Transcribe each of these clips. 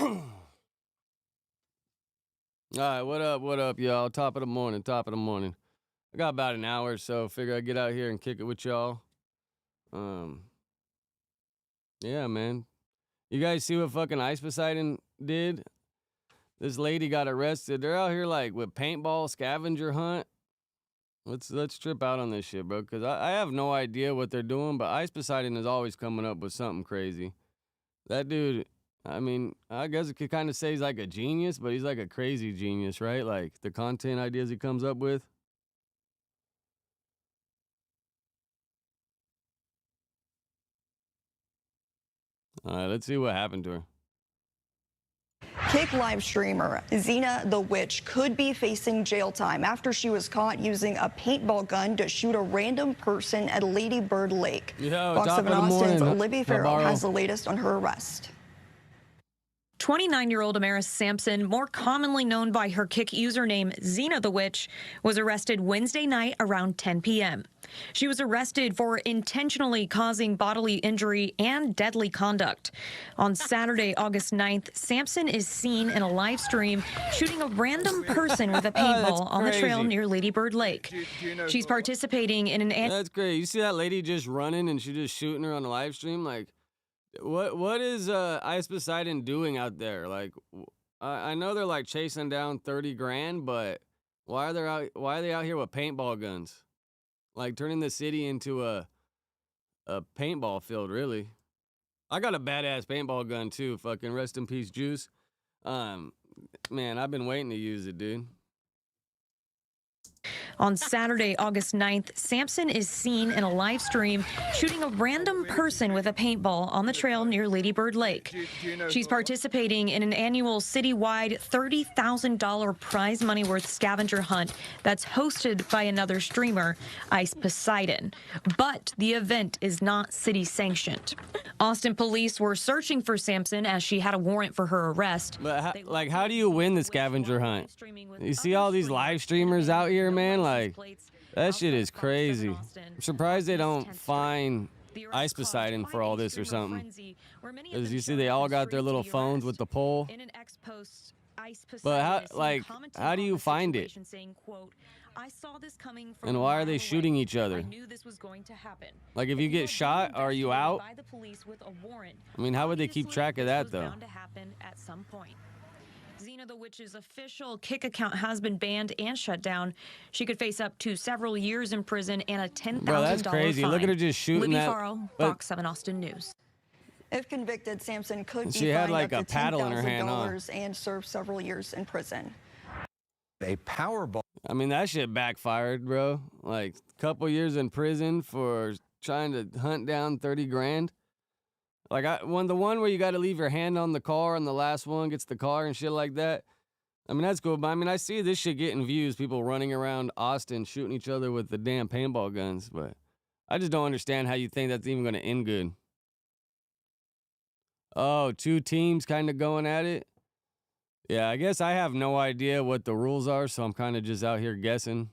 All right, what up, y'all? Top of the morning. I got about an hour or so. Figure I'd get out here and kick it with y'all. Um, yeah, man. You guys see what fucking Ice Poseidon did? This lady got arrested. They're out here like with paintball scavenger hunt. Let's trip out on this shit, bro. Cause I have no idea what they're doing, but Ice Poseidon is always coming up with something crazy. That dude, I mean, I guess it could kind of say he's like a genius, but he's like a crazy genius, right? Like the content ideas he comes up with. All right, let's see what happened to her. Kick live streamer Xena the Witch could be facing jail time after she was caught using a paintball gun to shoot a random person at Lady Bird Lake. Yo, Fox top 7 of the Austin's morning, Olivia Farrell Navarro. has the latest on her arrest. 29-year-old Amaris Sampson, more commonly known by her Kick username Xena the Witch, was arrested Wednesday night around 10 p.m. She was arrested for intentionally causing bodily injury and deadly conduct. On Saturday, August 9th, Sampson is seen in a live stream shooting a random person with a paintball on the trail near Lady Bird Lake. She's participating in an... That's great. You see that lady just running and she just shooting her on the live stream? Like, what is Ice Poseidon doing out there? Like, I know they're like chasing down 30 grand, but why are they out here with paintball guns? Like turning the city into a paintball field, really. I got a badass paintball gun too. Fucking rest in peace, Juice. Man, I've been waiting to use it, dude. On Saturday, August 9th, Sampson is seen in a live stream shooting a random person with a paintball on the trail near Lady Bird Lake. She's participating in an annual citywide $30,000 prize money worth scavenger hunt that's hosted by another streamer, Ice Poseidon. But the event is not city sanctioned. Austin police were searching for Sampson as she had a warrant for her arrest. But how do you win the scavenger hunt? You see all these live streamers out here, man? Like, that shit is crazy. I'm surprised they don't fine Ice Poseidon for all this or something. Because you see they all got their little phones with the pole. But how do you find it? And why are they shooting each other? Like, if you get shot, are you out? I mean, how would they keep track of that, though? Xena the Witch's official Kick account has been banned and shut down. She could face up to several years in prison and a $10,000 Bro, that's crazy. fine. Look at her just shooting Libby that. Farrell, Fox 7 Austin News. If convicted, Sampson could be She had fined like up a to paddle in her hand, huh? $10,000 and serve several years in prison. A Powerball. I mean, that shit backfired, bro. Like, couple years in prison for trying to hunt down 30 grand. Like, the one where you got to leave your hand on the car and the last one gets the car and shit like that. I mean, that's cool, but I mean, I see this shit getting views, people running around Austin shooting each other with the damn paintball guns, but I just don't understand how you think that's even going to end good. Oh, two teams kind of going at it? Yeah, I guess I have no idea what the rules are, so I'm kind of just out here guessing.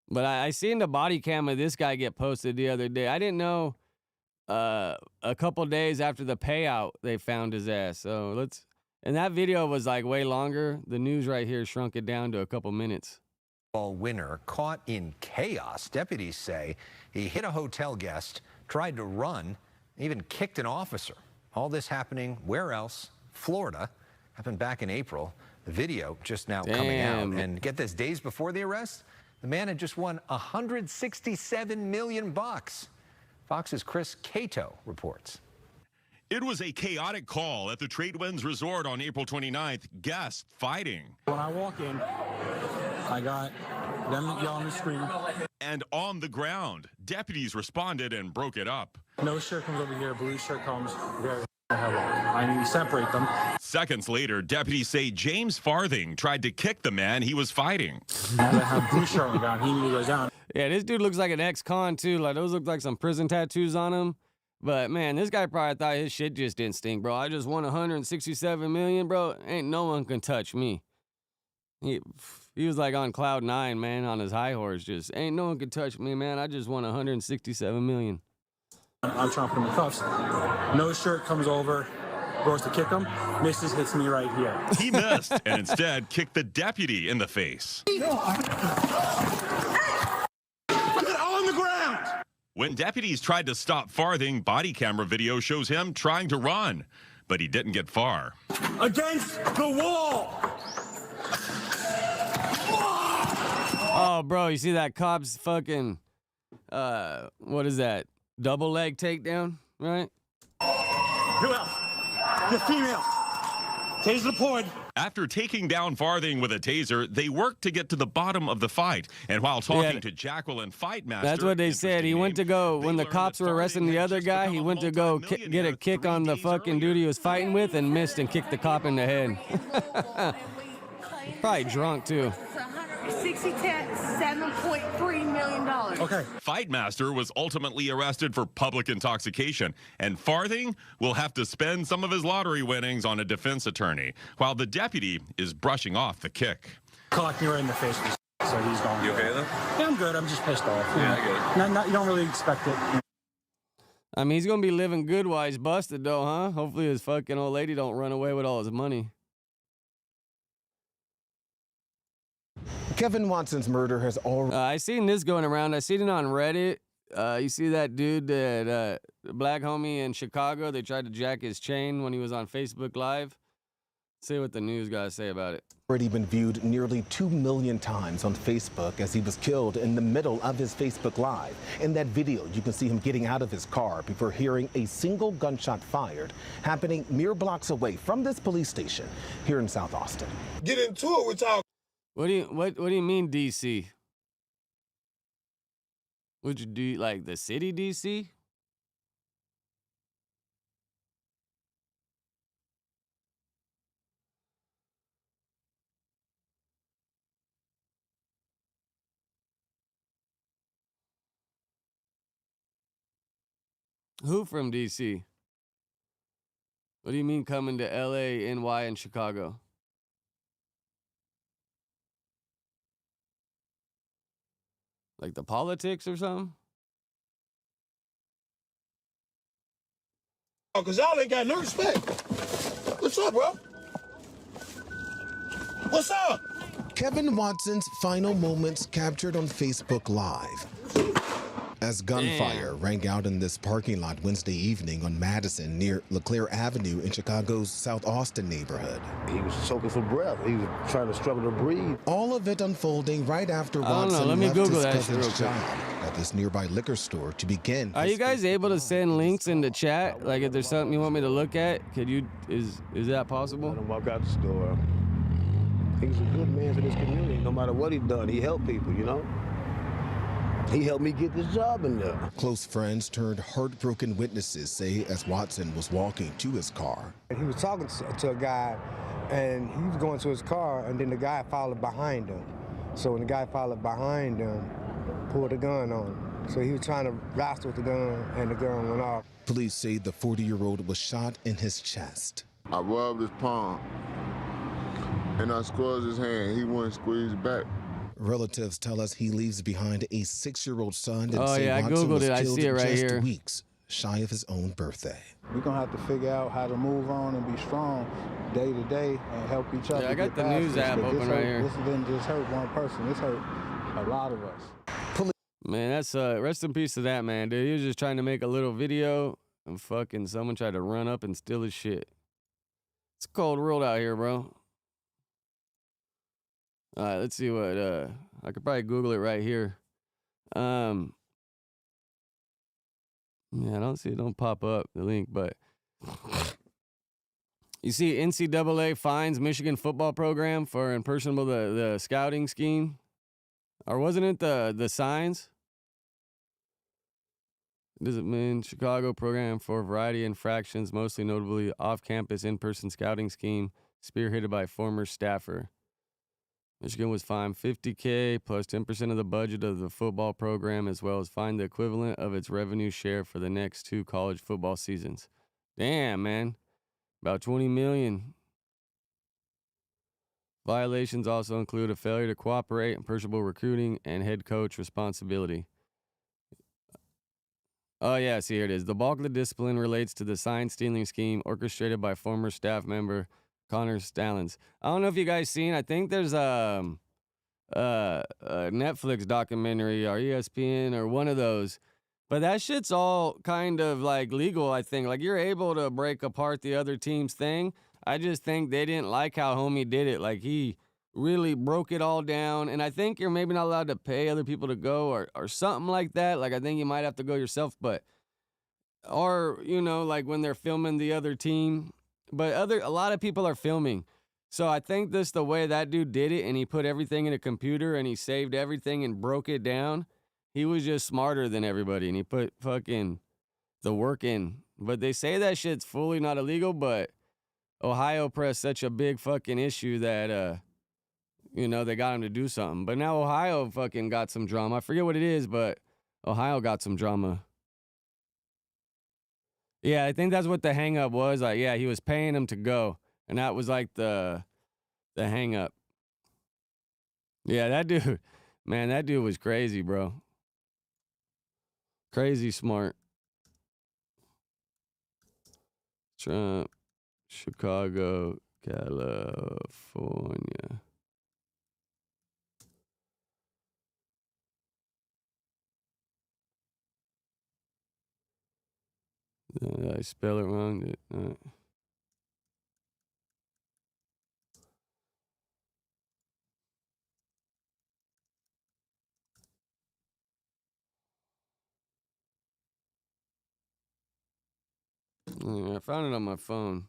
But I seen the body cam of this guy get posted the other day. I didn't know a couple days after the payout, they found his ass. So let's... And that video was like way longer. The news right here shrunk it down to a couple minutes. Winner caught in chaos. Deputies say he hit a hotel guest, tried to run, even kicked an officer. All this happening where else? Florida. Happened back in April. The video just now coming out. And get this, days before the arrest, the man had just won $167 million. Fox's Chris Cato reports. It was a chaotic call at the Tradewinds Resort on April 29th. Guests fighting. When I walk in, I got them yelling and screaming. And on the ground, deputies responded and broke it up. No shirt comes over here, blue shirt comes very I need to separate them. Seconds later, deputies say James Farthing tried to kick the man he was fighting. I have blue shirt on the ground. He need to go down. Yeah, this dude looks like an ex-con too. Like, those look like some prison tattoos on him. But, man, this guy probably thought his shit just didn't stink, bro. I just won $167 million, bro. Ain't no one can touch me. He was like on cloud 9, man, on his high horse. Just, ain't no one can touch me, man. I just won $167 million. I'm trying to put him in cuffs. No shirt comes over. goes to kick him, misses, hits me right here. He missed and instead kicked the deputy in the face. On the ground! When deputies tried to stop Farthing, body camera video shows him trying to run, but he didn't get far. Against the wall! Oh, bro, you see that cop's fucking, what is that? Double leg takedown, right? Who else? The female. Taser deployed. After taking down Farthing with a taser, they worked to get to the bottom of the fight. And while talking to Jacqueline Fightmaster... That's what they said. He went to go, when the cops were arresting the other guy, he went to go get a kick on the fucking dude he was fighting with and missed and kicked the cop in the head. Probably drunk, too. $7.3 million. Okay. Fightmaster was ultimately arrested for public intoxication, and Farthing will have to spend some of his lottery winnings on a defense attorney, while the deputy is brushing off the kick. Clocked me right in the face, so he's gone. You okay, though? Yeah, I'm good. I'm just pissed off. Yeah, I get it. You don't really expect it. I mean, he's going to be living good while he's busted, though, huh? Hopefully his fucking old lady don't run away with all his money. Kevin Watson's murder has already... I seen this going around. I seen it on Reddit. You see that dude, that black homie in Chicago? They tried to jack his chain when he was on Facebook Live. See what the news guys say about it. Already been viewed nearly 2 million times on Facebook as he was killed in the middle of his Facebook Live. In that video, you can see him getting out of his car before hearing a single gunshot fired, happening mere blocks away from this police station here in South Austin. Get into it with y'all. What do you mean DC? Would you do like the city DC? Who from DC? What do you mean coming to LA, NY, and Chicago? Like the politics or something? Oh, because y'all ain't got no respect. What's up, bro? What's up? Kevin Watson's final moments captured on Facebook Live as gunfire rang out in this parking lot Wednesday evening on Madison near LeClaire Avenue in Chicago's South Austin neighborhood. He was choking for breath. He was trying to struggle to breathe. All of it unfolding right after I don't know. Watson Let me left Google his that shit cousin's real quick. job at this nearby liquor store to begin. Are you guys able to send links in the chat? Like if there's something you want me to look at, could you, is that possible? Let him walk out the store. He was a good man for this community. No matter what he done, he helped people, you know? He helped me get this job in there. Close friends turned heartbroken witnesses say as Watson was walking to his car. He was talking to a guy, and he was going to his car, and then the guy followed behind him. So when the guy followed behind him, pulled a gun on him. So he was trying to wrestle with the gun, and the gun went off. Police say the 40-year-old was shot in his chest. I rubbed his palm, and I squeezed his hand. He wouldn't squeeze back. Relatives tell us he leaves behind a 6-year-old son and Oh, say yeah, I Watson Googled was it. I killed see it right just here. weeks shy of his own birthday. We're going to have to figure out how to move on and be strong day to day and help each other. Yeah, I got get the past news this, app 'cause open this right hurt- here. This didn't just hurt one person. This hurt a lot of us. Man, that's rest in peace to that man, dude. He was just trying to make a little video and fucking someone tried to run up and steal his shit. It's a cold world out here, bro. All right, let's see what I could probably Google it right here. Yeah, I don't see it. Don't pop up the link, but you see NCAA fines Michigan football program for impersonable the scouting scheme, or wasn't it the signs? Does it mean Chicago program for a variety of infractions, mostly notably off-campus in-person scouting scheme spearheaded by former staffer? Michigan was fined $50K plus 10% of the budget of the football program, as well as fined the equivalent of its revenue share for the next 2 college football seasons. Damn, man. About $20 million. Violations also include a failure to cooperate, impersonable recruiting, and head coach responsibility. Oh, yeah, see, here it is. The bulk of the discipline relates to the sign stealing scheme orchestrated by former staff member Connor Stallings. I don't know if you guys seen, I think there's a Netflix documentary or ESPN or one of those. But that shit's all kind of like legal, I think. Like you're able to break apart the other team's thing. I just think they didn't like how homie did it. Like he really broke it all down. And I think you're maybe not allowed to pay other people to go or something like that. Like I think you might have to go yourself, or, you know, like when they're filming the other team. But a lot of people are filming. So I think this the way that dude did it, and he put everything in a computer and he saved everything and broke it down. He was just smarter than everybody, and he put fucking the work in. But they say that shit's fully not illegal, but Ohio pressed such a big fucking issue that, you know, they got him to do something. But now Ohio fucking got some drama. I forget what it is, but Ohio got some drama. Yeah, I think that's what the hang up was. Like, yeah, he was paying him to go. And that was like the hang up. Yeah, that dude, man, that dude was crazy, bro. Crazy smart. Trump, Chicago, California. Did I spell it wrong? I found it on my phone.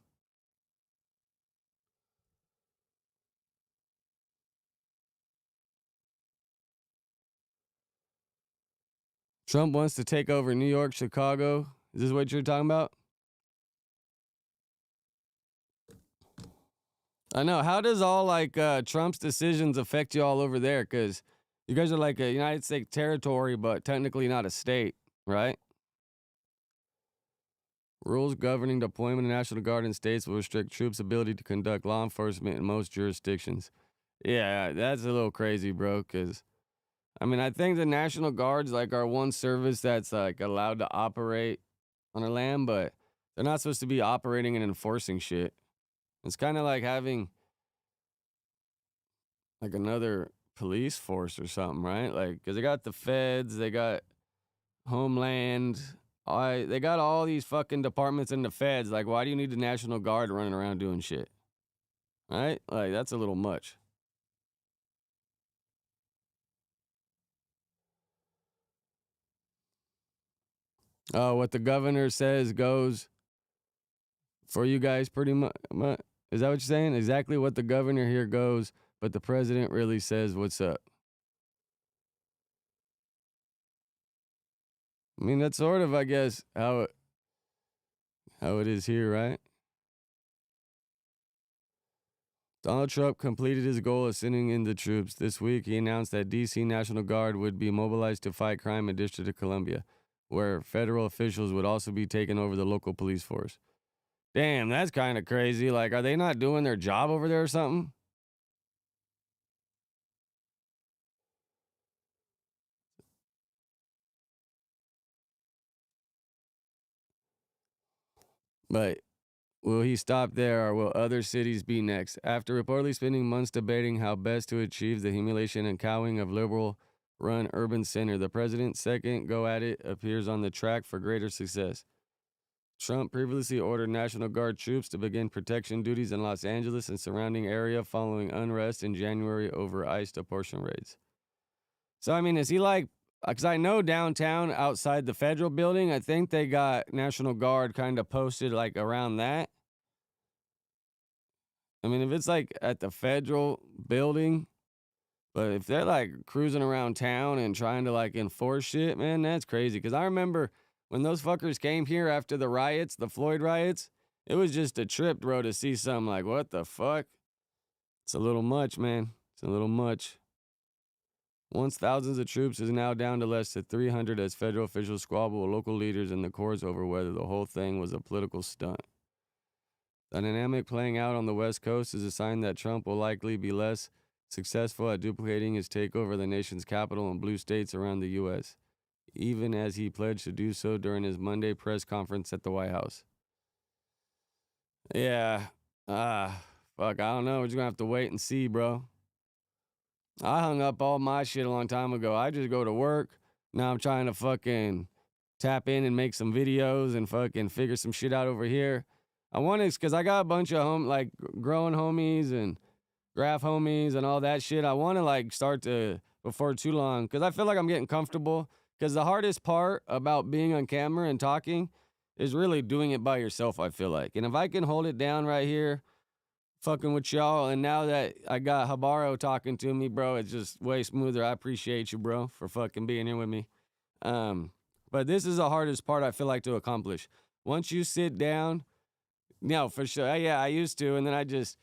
Trump wants to take over New York, Chicago. Is this what you're talking about? I know. How does all like Trump's decisions affect you all over there? Because you guys are like a United States territory, but technically not a state, right? Rules governing deployment of National Guard in states will restrict troops' ability to conduct law enforcement in most jurisdictions. Yeah, that's a little crazy, bro, because, I mean, I think the National Guard's like our one service that's like allowed to operate on our land, but they're not supposed to be operating and enforcing shit. It's kind of like having like another police force or something, right? Like, because they got the feds, they got Homeland, they got all these fucking departments in the feds. Like, why do you need the National Guard running around doing shit? Right? Like, that's a little much. Oh, what the governor says goes for you guys pretty much. Is that what you're saying? Exactly what the governor here goes, but the president really says what's up. I mean, that's sort of, I guess, how it is here, right? Donald Trump completed his goal of sending in the troops. This week, he announced that D.C. National Guard would be mobilized to fight crime in District of Columbia, where federal officials would also be taking over the local police force. Damn, that's kind of crazy. Like, are they not doing their job over there or something? But will he stop there, or will other cities be next? After reportedly spending months debating how best to achieve the humiliation and cowing of liberal-run urban center, the president's second go at it appears on the track for greater success. Trump previously ordered National Guard troops to begin protection duties in Los Angeles and surrounding area following unrest in January over ICE deportation raids. So, I mean, is he like, because I know downtown outside the federal building, I think they got National Guard kind of posted like around that. I mean, if it's like at the federal building, but if they're like cruising around town and trying to like enforce shit, man, that's crazy. Because I remember when those fuckers came here after the riots, the Floyd riots, it was just a trip, bro, to see something like, what the fuck? It's a little much, man. It's a little much. Once thousands of troops is now down to less than 300 as federal officials squabble with local leaders in the courts over whether the whole thing was a political stunt. The dynamic playing out on the West Coast is a sign that Trump will likely be less successful at duplicating his takeover of the nation's capital in blue states around the U.S. even as he pledged to do so during his Monday press conference at the White House. Yeah. Fuck, I don't know. We're just gonna have to wait and see, bro. I hung up all my shit a long time ago. I just go to work. Now I'm trying to fucking tap in and make some videos and fucking figure some shit out over here. I want to, because I got a bunch of like growing homies and graph homies and all that shit. I want to like start to, before too long, because I feel like I'm getting comfortable. Because the hardest part about being on camera and talking is really doing it by yourself, I feel like. And if I can hold it down right here, fucking with y'all, and now that I got Habaro talking to me, bro, it's just way smoother. I appreciate you, bro, for fucking being here with me. But this is the hardest part I feel like to accomplish. Once you sit down, no, for sure. Yeah, I used to, and then I just,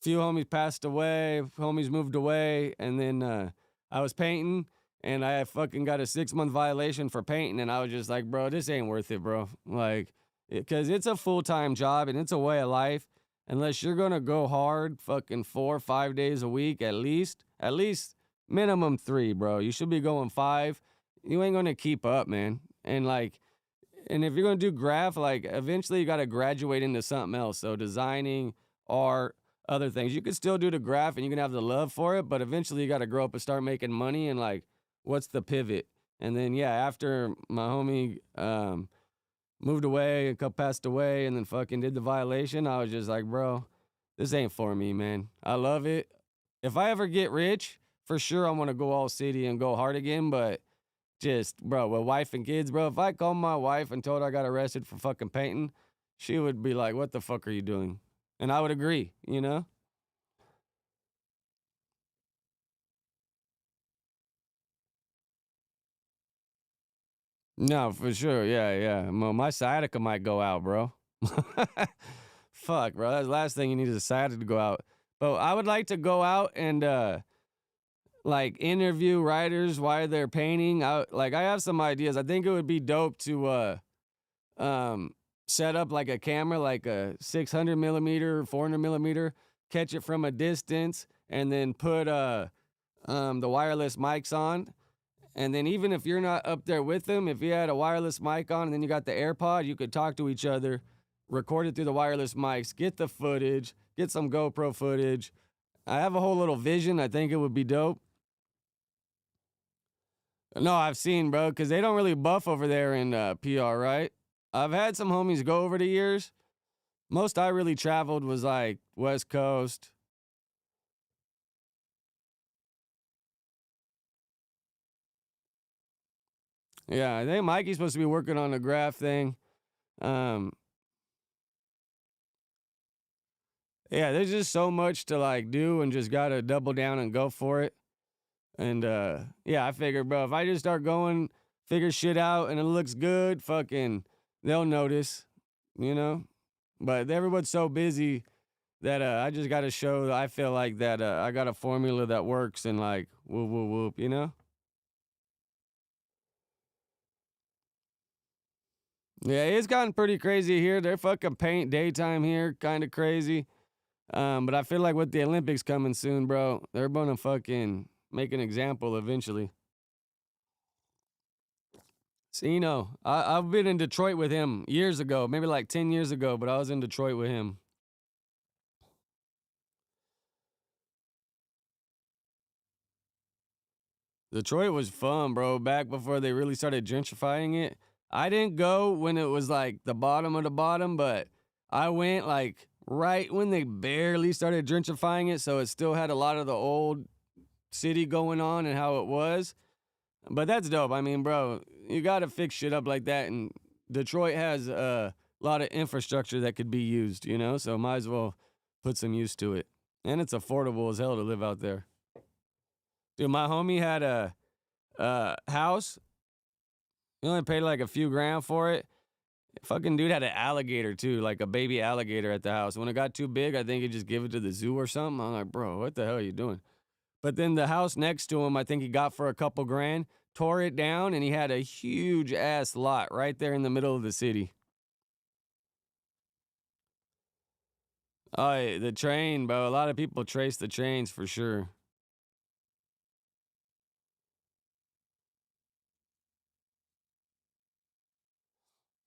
few homies passed away, homies moved away, and then I was painting, and I fucking got a 6-month violation for painting, and I was just like, bro, this ain't worth it, bro. Like, because it's a full-time job, and it's a way of life. Unless you're gonna go hard, fucking 4 or 5 days a week at least minimum 3, bro. You should be going 5. You ain't gonna keep up, man. And like, and if you're gonna do graph, like eventually you gotta graduate into something else. So designing, art, other things. You could still do the graph and you can have the love for it, but eventually you gotta grow up and start making money. And like, what's the pivot? And then yeah, after my homie moved away, a couple passed away, and then fucking did the violation, I was just like, bro, this ain't for me, man. I love it. If I ever get rich, for sure I want to go all city and go hard again, but just, bro, with wife and kids, bro, if I called my wife and told her I got arrested for fucking painting, she would be like, what the fuck are you doing? And I would agree, you know? No, for sure. Yeah, yeah. My sciatica might go out, bro. Fuck, bro. That's the last thing you need is a sciatica to go out. But I would like to go out and like interview writers while they're painting. I have some ideas. I think it would be dope to set up like a camera, like a 600 millimeter, 400 millimeter, catch it from a distance, and then put the wireless mics on. And then even if you're not up there with them, if you had a wireless mic on and then you got the AirPod, you could talk to each other, record it through the wireless mics, get the footage, get some GoPro footage. I have a whole little vision. I think it would be dope. No, I've seen, bro, because they don't really buff over there in PR, right? I've had some homies go over the years. Most I really traveled was like West Coast. Yeah, I think Mikey's supposed to be working on the graph thing. Yeah, there's just so much to like do and just gotta double down and go for it. And yeah, I figured, bro, if I just start going, figure shit out and it looks good, fucking they'll notice, you know? But everyone's so busy that I just gotta show that I feel like that I got a formula that works and like whoop whoop whoop, you know? Yeah, it's gotten pretty crazy here. They're fucking paint daytime here, kind of crazy. But I feel like with the Olympics coming soon, bro, they're gonna fucking make an example eventually. So, you know, I've been in Detroit with him years ago, maybe like 10 years ago, but I was in Detroit with him. Detroit was fun, bro, back before they really started gentrifying it. I didn't go when it was like the bottom of the bottom, but I went like right when they barely started gentrifying it, so it still had a lot of the old city going on and how it was. But that's dope. I mean, bro, you got to fix shit up like that, and Detroit has a lot of infrastructure that could be used, you know? So might as well put some use to it. And it's affordable as hell to live out there. Dude, my homie had a house. He only paid like a few grand for it. Fucking dude had an alligator too, like a baby alligator at the house. When it got too big, I think he just gave it to the zoo or something. I'm like, bro, what the hell are you doing? But then the house next to him, I think he got for a couple grand, tore it down, and he had a huge ass lot right there in the middle of the city. Oh, yeah, the train, bro. A lot of people trace the trains for sure.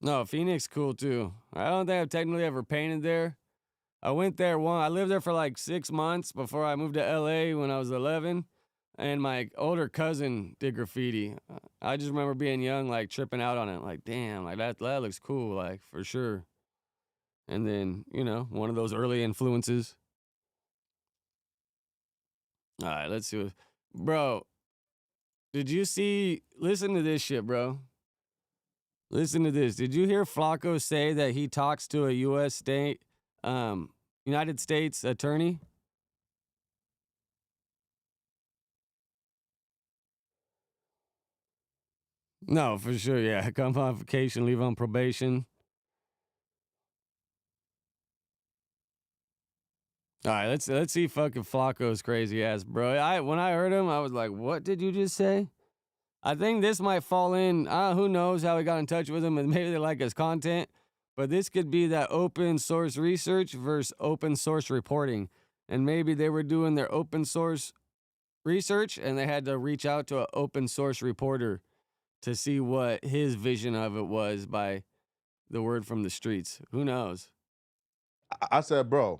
No, Phoenix cool too. I don't think I've technically ever painted there. I went there I lived there for like 6 months before I moved to LA when I was 11. And my older cousin did graffiti. I just remember being young, like tripping out on it. Like, damn, like that looks cool, like for sure. And then, one of those early influences. All right, let's see. Bro, did you listen to this shit, bro. Listen to this. Did you hear Flacco say that he talks to a United States attorney? No, for sure, yeah. Come on vacation, leave on probation. All right, let's see fucking Flacco's crazy ass, bro. When I heard him, I was like, what did you just say? I think this might fall in. Who knows how we got in touch with him, and maybe they like his content. But this could be that open source research versus open source reporting. And maybe they were doing their open source research and they had to reach out to an open source reporter to see what his vision of it was by the word from the streets. Who knows? I said, bro,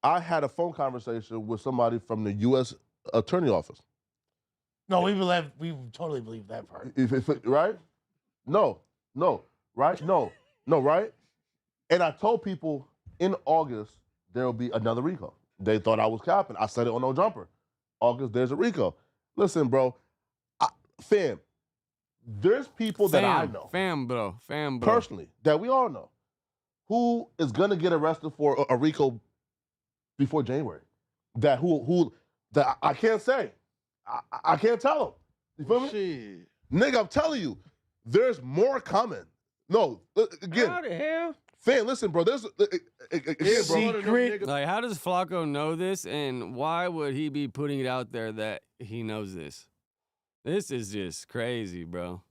I had a phone conversation with somebody from the U.S. Attorney Office. No, we totally believe that part. Right? No, right? No, right? And I told people in August there will be another RICO. They thought I was capping. I said it on No Jumper. August, there's a RICO. Listen, bro, fam, there's people that I know. Fam, bro. Personally, that we all know, who is going to get arrested for a RICO before January. That I can't say. I can't tell them. You feel me? Shit. Nigga, I'm telling you, there's more coming. No, again. How the hell? Fam, listen, bro. There's again, bro. Like, how does Flacco know this, and why would he be putting it out there that he knows this? This is just crazy, bro.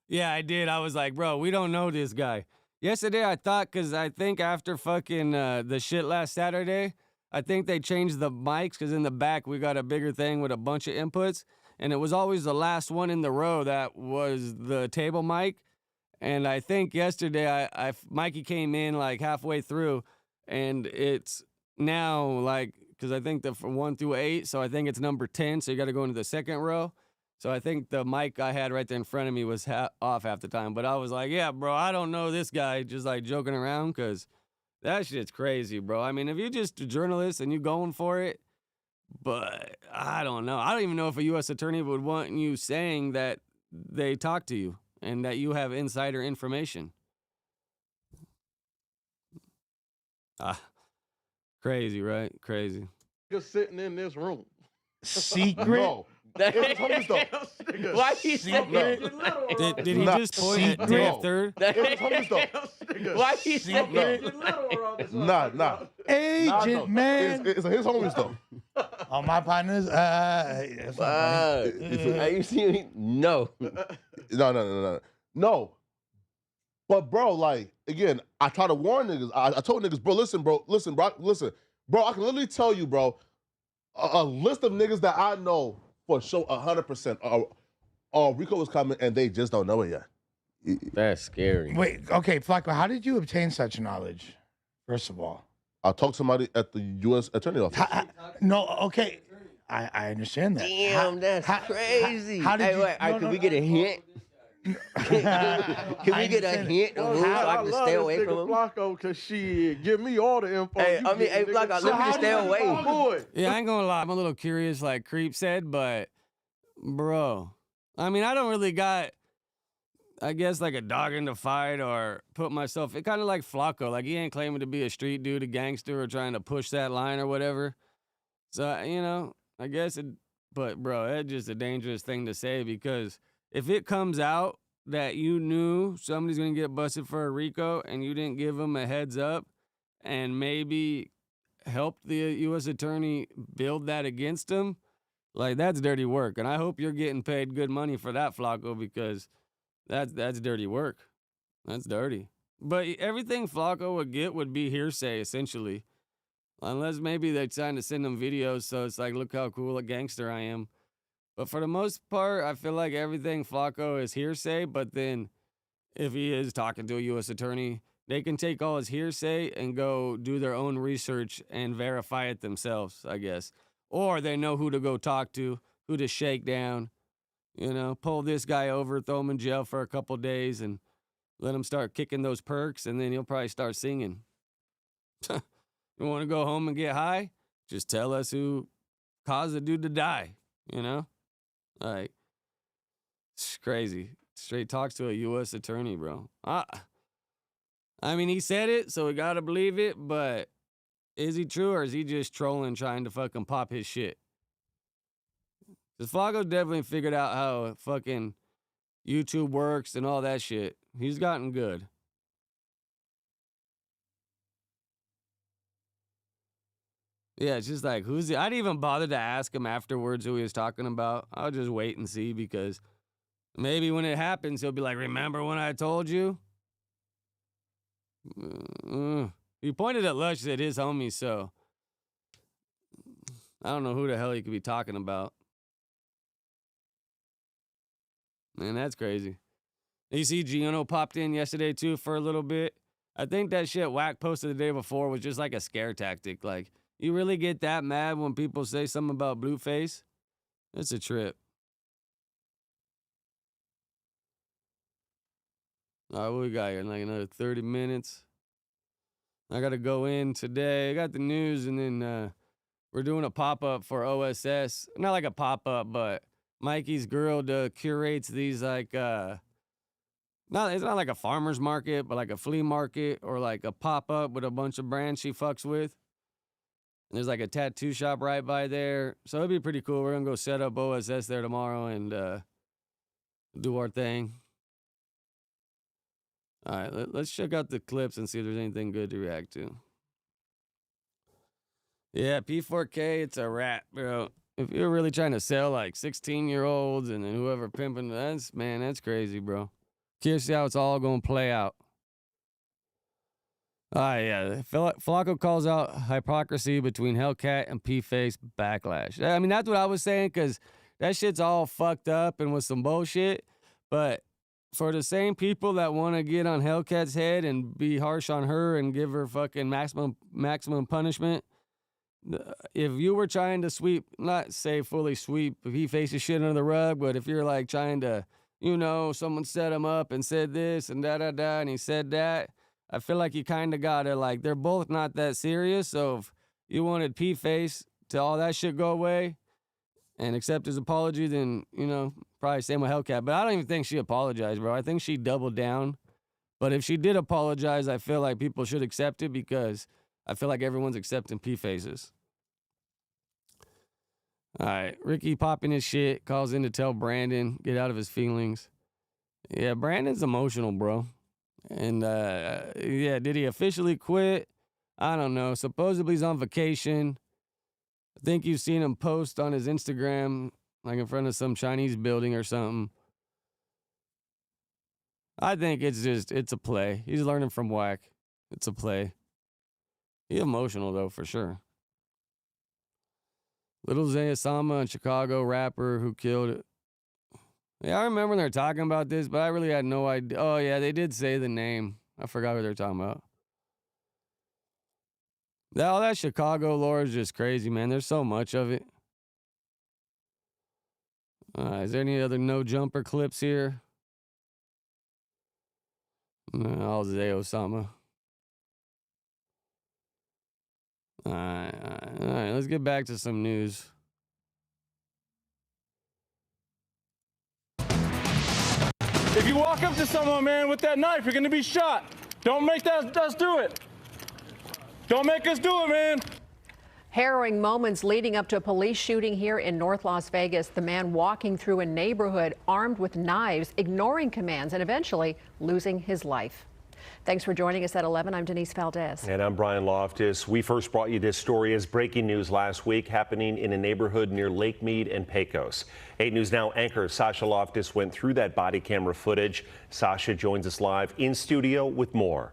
Yeah, I did. I was like, bro, we don't know this guy. Yesterday, I thought, because I think after fucking the shit last Saturday, I think they changed the mics, because in the back, we got a bigger thing with a bunch of inputs, and it was always the last one in the row that was the table mic. And I think yesterday, Mikey came in like halfway through, and it's now like, because I think from 1 through 8, so I think it's number 10, so you got to go into the second row. So I think the mic I had right there in front of me was off half the time. But I was like, yeah, bro, I don't know this guy, just like joking around, because that shit's crazy, bro. I mean, if you're just a journalist and you going for it, but I don't know. I don't even know if a U.S. attorney would want you saying that they talk to you and that you have insider information. Crazy, right? Crazy. Just sitting in this room. Secret? No. It was though. Why he saying Did he just point at Dave Third? It was though. Why he saying Nah. Agent, man. It's his homies though. Oh, my partners? That's not funny. Are you seeing me? No. No. But bro, like, again, I try to warn niggas. I told niggas, bro, listen. Bro, I can literally tell you, bro, a list of niggas that I know for sure 100% RICO is coming and they just don't know it yet. That's scary. Wait, okay, Flacco, how did you obtain such knowledge, first of all? I talked to somebody at the U.S. Attorney Office. No, okay. I understand that. Damn, that's crazy. How did can we get a hint? Can we get a hint of who so I can stay away from him? Flacco, because she give me all the info. Hey, Flacco, let me just stay away. Yeah, I ain't gonna lie. I'm a little curious, like Creep said, but bro, I mean, I don't really got, I guess, like a dog in the fight or put myself, it kind of like Flacco. Like, he ain't claiming to be a street dude, a gangster, or trying to push that line or whatever. So, I guess but bro, that's just a dangerous thing to say, because if it comes out that you knew somebody's going to get busted for a RICO and you didn't give them a heads up and maybe helped the U.S. attorney build that against them, like, that's dirty work. And I hope you're getting paid good money for that, Flacco, because that's dirty work. That's dirty. But everything Flacco would get would be hearsay, essentially. Unless maybe they're trying to send him videos, so it's like, look how cool a gangster I am. But for the most part, I feel like everything Flacco is hearsay. But then if he is talking to a U.S. attorney, they can take all his hearsay and go do their own research and verify it themselves, I guess. Or they know who to go talk to, who to shake down, you know, pull this guy over, throw him in jail for a couple days and let him start kicking those perks, and then he'll probably start singing. You want to go home and get high? Just tell us who caused the dude to die, you know? Like, it's crazy. Straight talks to a U.S. attorney, bro. I mean, he said it, so we gotta believe it, but is he true, or is he just trolling, trying to fucking pop his shit? Because Flacco definitely figured out how fucking YouTube works and all that shit. He's gotten good. Yeah, it's just like, who's he? I didn't even bother to ask him afterwards who he was talking about. I'll just wait and see, because maybe when it happens, he'll be like, remember when I told you? He pointed at Lush, said his homie, so I don't know who the hell he could be talking about. Man, that's crazy. You see Gino popped in yesterday, too, for a little bit. I think that shit Wack posted the day before was just like a scare tactic. Like, you really get that mad when people say something about Blueface? It's a trip. All right, what we got here? Like another 30 minutes. I got to go in today. I got the news, and then we're doing a pop-up for OSS. Not like a pop-up, but Mikey's girl curates these, like, it's not like a farmer's market, but like a flea market or like a pop-up with a bunch of brands she fucks with. And there's like a tattoo shop right by there. So it'd be pretty cool. We're going to go set up OSS there tomorrow and do our thing. All right, let's check out the clips and see if there's anything good to react to. Yeah, P4K, it's a wrap, bro. If you're really trying to sell like 16-year-olds and then whoever pimping, that's crazy, bro. Curious to see how it's all going to play out. Yeah. Flacco calls out hypocrisy between Hellcat and P-Face backlash. I mean, that's what I was saying, because that shit's all fucked up and with some bullshit. But for the same people that want to get on Hellcat's head and be harsh on her and give her fucking maximum punishment, if you were trying to not say fully sweep P-Face's shit under the rug, but if you're like trying to, you know, someone set him up and said this and da-da-da, and he said that, I feel like you kind of got to, like, they're both not that serious. So if you wanted P-Face to all that shit go away and accept his apology, then, you know, probably same with Hellcat. But I don't even think she apologized, bro. I think she doubled down. But if she did apologize, I feel like people should accept it, because I feel like everyone's accepting P-Faces. All right, Ricky popping his shit, calls in to tell Brandon, get out of his feelings. Yeah, Brandon's emotional, bro. And, yeah, did he officially quit? I don't know. Supposedly he's on vacation. I think you've seen him post on his Instagram, like in front of some Chinese building or something. I think it's a play. He's learning from Wack. It's a play. He's emotional, though, for sure. Little Zay Osama, a Chicago rapper who killed it. Yeah, I remember when they were talking about this, but I really had no idea. Oh, yeah, they did say the name. I forgot what they were talking about. All that Chicago lore is just crazy, man. There's so much of it. Is there any other no-jumper clips here? All Zay Osama. All right, let's get back to some news. If you walk up to someone, man, with that knife, you're going to be shot. Don't make us do it. Don't make us do it, man. Harrowing moments leading up to a police shooting here in North Las Vegas. The man walking through a neighborhood armed with knives, ignoring commands, and eventually losing his life. Thanks for joining us at 11. I'm Denise Valdez. And I'm Brian Loftus. We first brought you this story as breaking news last week, happening in a neighborhood near Lake Mead and Pecos. 8 News Now anchor Sasha Loftus went through that body camera footage. Sasha joins us live in studio with more.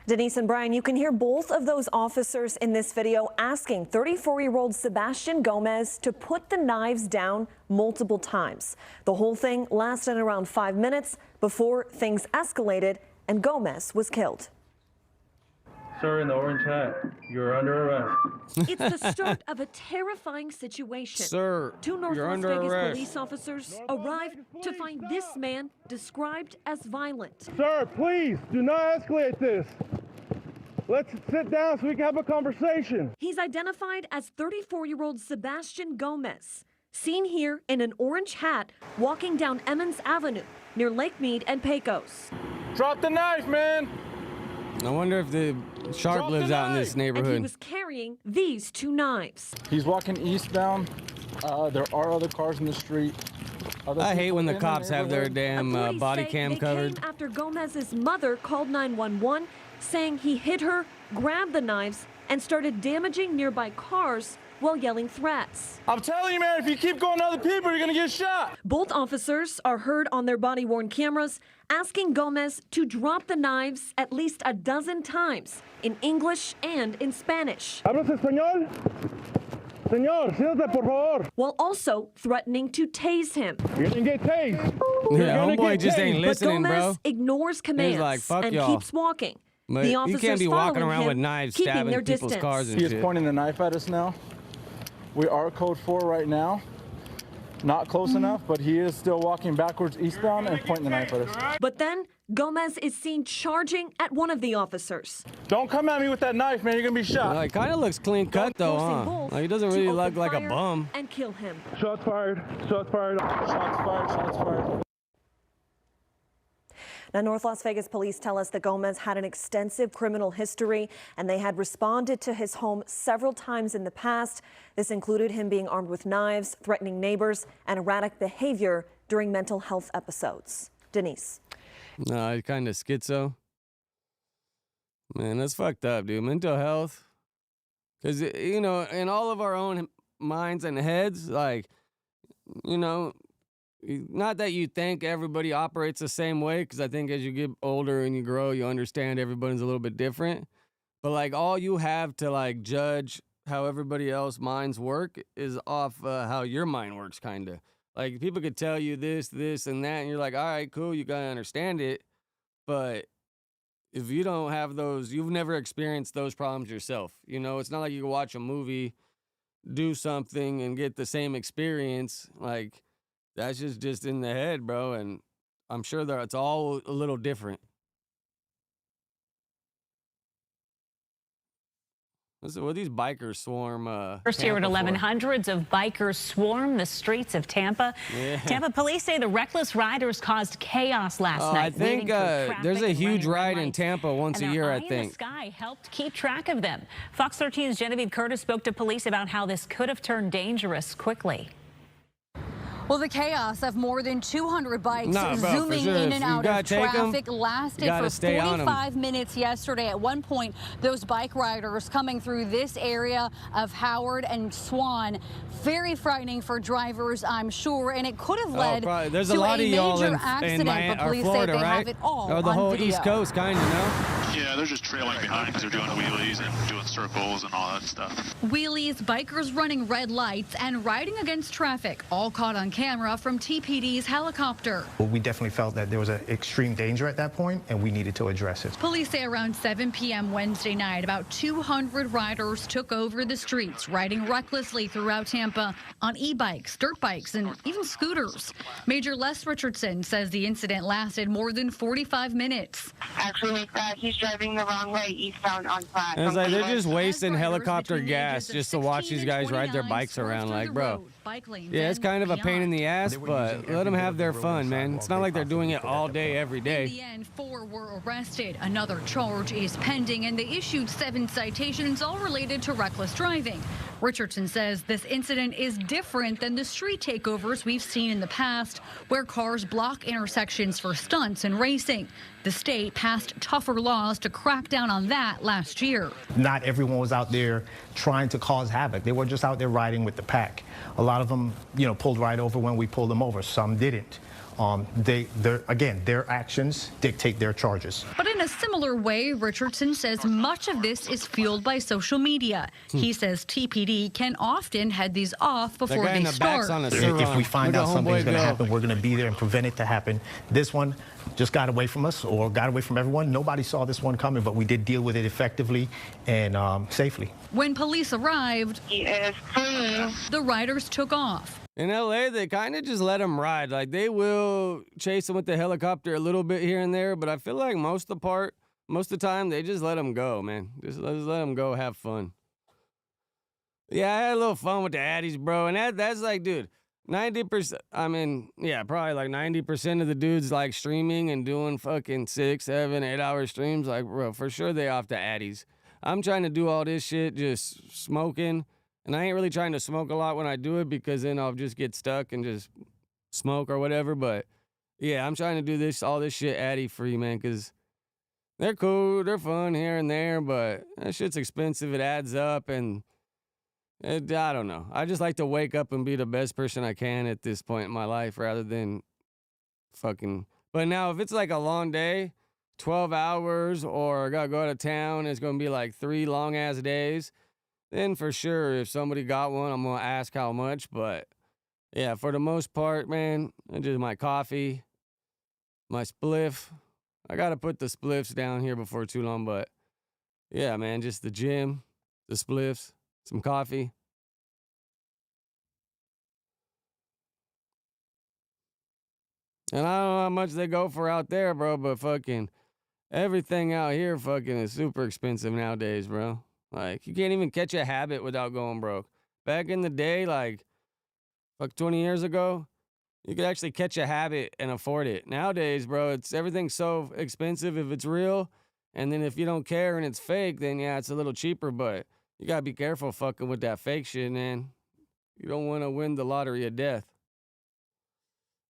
Denise and Brian, you can hear both of those officers in this video asking 34-year-old Sebastian Gomez to put the knives down multiple times. The whole thing lasted around 5 minutes before things escalated and Gomez was killed. Sir, in the orange hat, you're under arrest. It's the start of a terrifying situation. Sir, Two North you're Las under Vegas arrest. police officers arrived to find this man described as violent. Sir, please do not escalate this. Let's sit down so we can have a conversation. He's identified as 34-year-old Sebastian Gomez, seen here in an orange hat walking down Emmons Avenue near Lake Mead and Pecos. Drop the knife, man. I wonder if the sharp lives out in this And he neighborhood. was carrying these two knives. He's walking eastbound. There are other cars in the street. I hate when the cops have their damn Authorities body say cam they covered. came after Gomez's mother called 911, saying he hit her, grabbed the knives, and started damaging nearby cars while yelling threats. I'm telling you, man, if you keep going to other people, you're gonna get shot. Both officers are heard on their body-worn cameras asking Gomez to drop the knives at least a dozen times in English and in Spanish. ¿Hablas español? Señor, siéntate, por favor. While also threatening to tase him. You're gonna get tased. Yeah, homeboy just ain't listening, but Gomez bro. ignores commands like, "Fuck and y'all." keeps walking. But The you officers can't be walking following around him, with knives keeping stabbing their people's distance. cars and He is shit. pointing the knife at us now. We are code 4 right now. Not close enough, but he is still walking backwards eastbound and pointing the knife at us. But then Gomez is seen charging at one of the officers. Don't come at me with that knife, man. You're gonna be shot. He kind of looks clean cut though, Forcing huh? both Like, he doesn't to really open look like a fire bum. and kill him. Shots fired. Shots fired. Shots fired. Shots fired. Now, North Las Vegas police tell us that Gomez had an extensive criminal history and they had responded to his home several times in the past. This included him being armed with knives, threatening neighbors, and erratic behavior during mental health episodes. Denise. No, he's kind of schizo. Man, that's fucked up, dude. Mental health. Because, you know, in all of our own minds and heads, like, you know, not that you think everybody operates the same way, because I think as you get older and you grow, you understand everybody's a little bit different. But, like, all you have to, like, judge how everybody else's minds work is off how your mind works, kind of. Like, people could tell you this, and that, and you're like, all right, cool, you got to understand it. But if you don't have those, you've never experienced those problems yourself. You know, it's not like you can watch a movie, do something, and get the same experience. Like, that's just in the head, bro. And I'm sure that it's all a little different. Well, these bikers swarm. First here at 11, hundreds of bikers swarm the streets of Tampa. Yeah. Tampa police say the reckless riders caused chaos last night. I think leading through traffic there's a and huge running red ride in lights. Tampa once a And year, their I eye in think. the sky helped keep track of them. Fox 13's Genevieve Curtis spoke to police about how this could have turned dangerous quickly. Well, the chaos of more than 200 bikes Bro, zooming sure. in If and you out gotta of take 'em, traffic lasted you gotta for stay on 'em. 45 minutes yesterday. At one point, those bike riders coming through this area of Howard and Swan, very frightening for drivers, I'm sure, and it could have led probably. There's to a lot of y'all major in accident. Miami, But or police Florida, say they right? have it all Or the on whole video. East Coast, kind of, no? Yeah, they're just trailing behind because they're doing wheelies and doing circles and all that stuff. Wheelies, bikers running red lights, and riding against traffic, all caught on camera from TPD's helicopter. Well, we definitely felt that there was an extreme danger at that point, and we needed to address it. Police say around 7 p.m. Wednesday night, about 200 riders took over the streets, riding recklessly throughout Tampa on e-bikes, dirt bikes, and even scooters. Major Les Richardson says the incident lasted more than 45 minutes. Actually, he's driving the wrong way eastbound on Platte. And it's like they're just wasting helicopter gas just to watch these guys ride their bikes around. Like, bro, yeah, it's kind of a pain in the ass, but let them have their fun, man. It's not like they're doing it all day, every In day. the end, 4 were arrested. Another charge is pending, and they issued 7 citations, all related to reckless driving. Richardson says this incident is different than the street takeovers we've seen in the past, where cars block intersections for stunts and racing. The state passed tougher laws to crack down on that last year. Not everyone was out there trying to cause havoc. They were just out there riding with the pack. A lot of them, pulled right over when we pulled them over. Some didn't. Their actions dictate their charges. But in a similar way, Richardson says much of this is fueled by social media. He says TPD can often head these off before they start. If we find out something's going to happen, we're going to be there and prevent it to happen. This one just got away from us, or got away from everyone. Nobody saw this one coming, but we did deal with it effectively and safely. When police arrived, the riders took off. In LA, they kind of just let them ride. Like, they will chase them with the helicopter a little bit here and there, but I feel like most of the time, they just let them go, man. Just let them go, have fun. Yeah, I had a little fun with the Addies, bro. And that's like, dude, 90%, I mean, yeah, probably like 90% of the dudes like streaming and doing fucking 6, 7, 8 hour streams. Like, bro, for sure they off the Addies. I'm trying to do all this shit just smoking. And I ain't really trying to smoke a lot when I do it because then I'll just get stuck and just smoke or whatever. But yeah, I'm trying to do all this shit Addy free, man, because they're cool, they're fun here and there, but that shit's expensive. It adds up, and I don't know. I just like to wake up and be the best person I can at this point in my life rather than fucking. But now if it's like a long day, 12 hours, or I gotta go out of town, it's gonna be like 3 long ass days. Then for sure, if somebody got one, I'm going to ask how much. But yeah, for the most part, man, just my coffee, my spliff. I got to put the spliffs down here before too long. But yeah, man, just the gym, the spliffs, some coffee. And I don't know how much they go for out there, bro, but fucking everything out here fucking is super expensive nowadays, bro. Like, you can't even catch a habit without going broke. Back in the day, like 20 years ago, you could actually catch a habit and afford it. Nowadays, bro, everything's so expensive if it's real. And then if you don't care and it's fake, then yeah, it's a little cheaper. But you gotta be careful fucking with that fake shit, man. You don't want to win the lottery of death.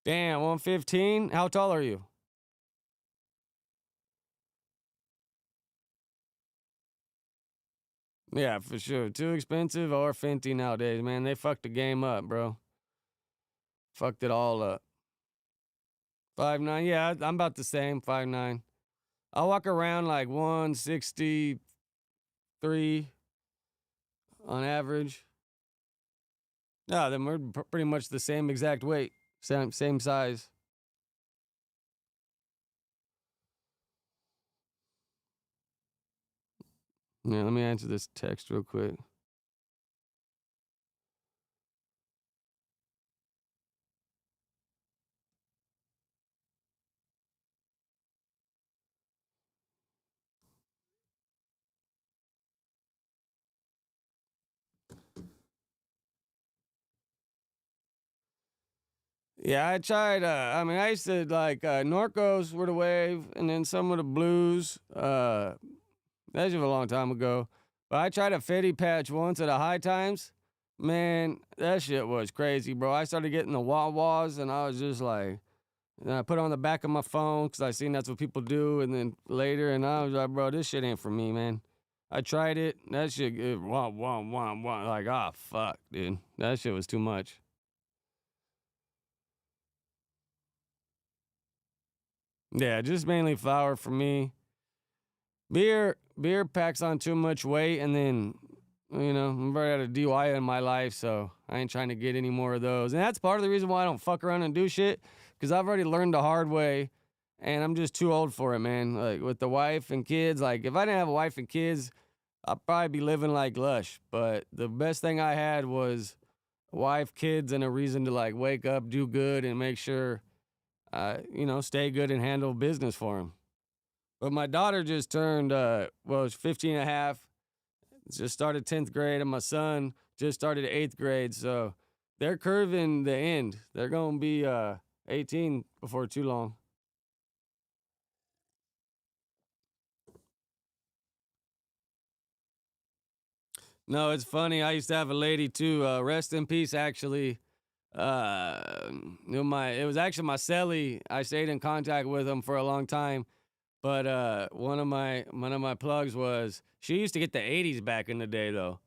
Damn, 115? How tall are you? Yeah, for sure. Too expensive or Fenty nowadays, man. They fucked the game up, bro. Fucked it all up. 5'9", yeah, I'm about the same, 5'9". I walk around like 163 on average. Yeah, then we're pretty much the same exact weight, same size. Yeah, let me answer this text real quick. Yeah, I tried, I used to like, Norcos were the wave, and then some of the blues, that was a long time ago. But I tried a Fetty patch once at a High Times. Man, that shit was crazy, bro. I started getting the wah-wahs, and I was just like, and I put it on the back of my phone because I seen that's what people do, and then later, and I was like, bro, this shit ain't for me, man. I tried it, that shit, wah-wah-wah-wah, like, ah, fuck, dude. That shit was too much. Yeah, just mainly flour for me. Beer packs on too much weight, and then, you know, I've already had a DUI in my life, so I ain't trying to get any more of those. And that's part of the reason why I don't fuck around and do shit, because I've already learned the hard way, and I'm just too old for it, man. Like, with the wife and kids, like, if I didn't have a wife and kids, I'd probably be living like lush. But the best thing I had was a wife, kids, and a reason to, like, wake up, do good, and make sure, you know, stay good and handle business for them. But my daughter just turned, she's 15 and a half, just started 10th grade, and my son just started 8th grade. So they're curving the end. They're going to be 18 before too long. No, it's funny. I used to have a lady too. Rest in peace, actually. It was actually my celly. I stayed in contact with him for a long time. But one of my plugs was, she used to get the 80s back in the day, though.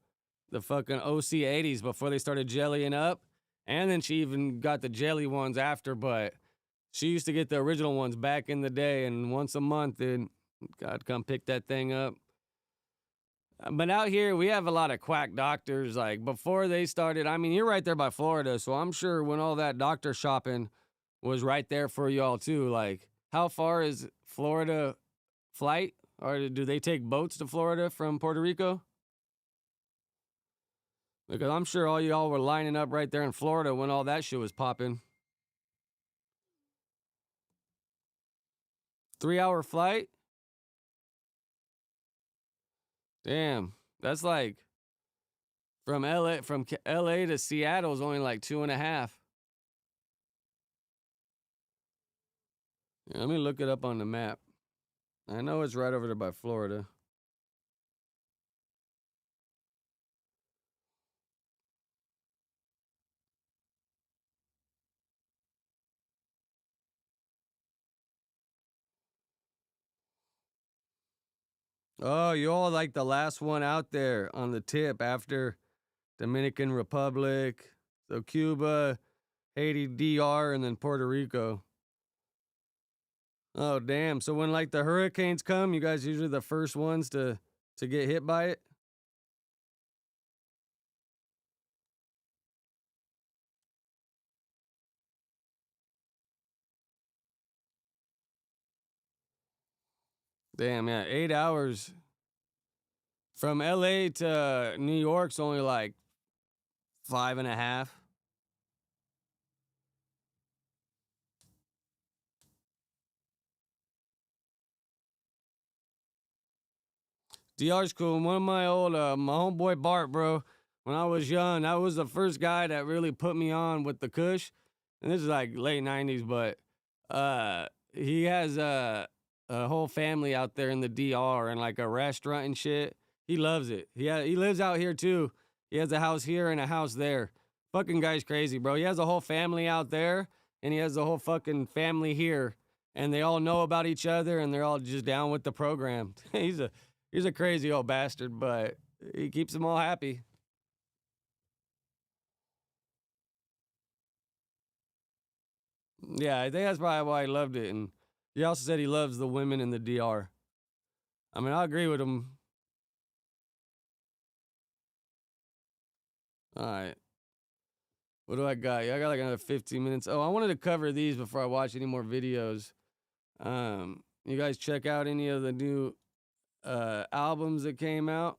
The fucking OC 80s before they started jellying up. And then she even got the jelly ones after, but She used to get the original ones back in the day, and once a month, then God come pick that thing up. But out here, we have a lot of quack doctors. Like before they started, I mean, you're right there by Florida, so I'm sure when all that doctor shopping was right there for y'all too. Like, how far is Florida flight? Or do they take boats to Florida from Puerto Rico? Because I'm sure all y'all were lining up right there in Florida when all that shit was popping. 3-hour flight? Damn, that's like from LA to Seattle is only like 2.5. Yeah, let me look it up on the map. I know it's right over there by Florida. Oh, you all like the last one out there on the tip after Dominican Republic, so Cuba, Haiti, DR, and then Puerto Rico. Oh, damn. So when like the hurricanes come, you guys usually the first ones to get hit by it? Damn, yeah, 8 hours from LA to New York's only like 5.5. DR's cool. One of my old, my homeboy Bart, bro, when I was young, that was the first guy that really put me on with the Kush. And this is like late 90s, but he has a whole family out there in the DR and like a restaurant and shit. He loves it. He lives out here too. He has a house here and a house there. Fucking guy's crazy, bro. He has a whole family out there and he has a whole fucking family here. And they all know about each other and they're all just down with the program. He's a crazy old bastard, but he keeps them all happy. Yeah, I think that's probably why he loved it. And he also said he loves the women in the DR. I mean, I agree with him. All right. What do I got? Yeah, I got like another 15 minutes. Oh, I wanted to cover these before I watch any more videos. You guys check out any of the new albums that came out?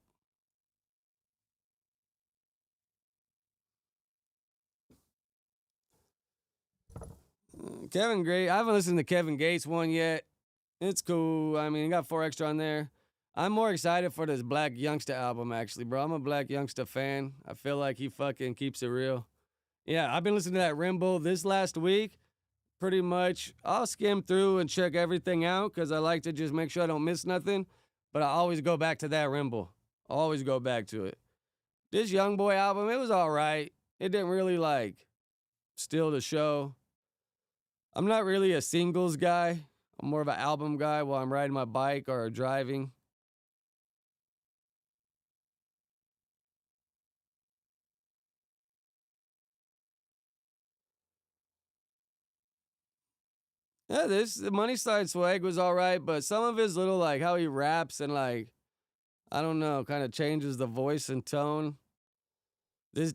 Kevin Gates. I haven't listened to Kevin Gates one yet. It's cool. I mean, he got 4 extra on there. I'm more excited for this Black Youngsta album, actually, bro. I'm a Black Youngsta fan. I feel like he fucking keeps it real. Yeah, I've been listening to that Rimble this last week. Pretty much, I'll skim through and check everything out because I like to just make sure I don't miss nothing. But I always go back to that Rimble. Always go back to it. This Young Boy album, it was all right. It didn't really like steal the show. I'm not really a singles guy. I'm more of an album guy while I'm riding my bike or driving. Yeah, the Money Side Swag was all right, but some of his little, like, how he raps and, like, I don't know, kind of changes the voice and tone. This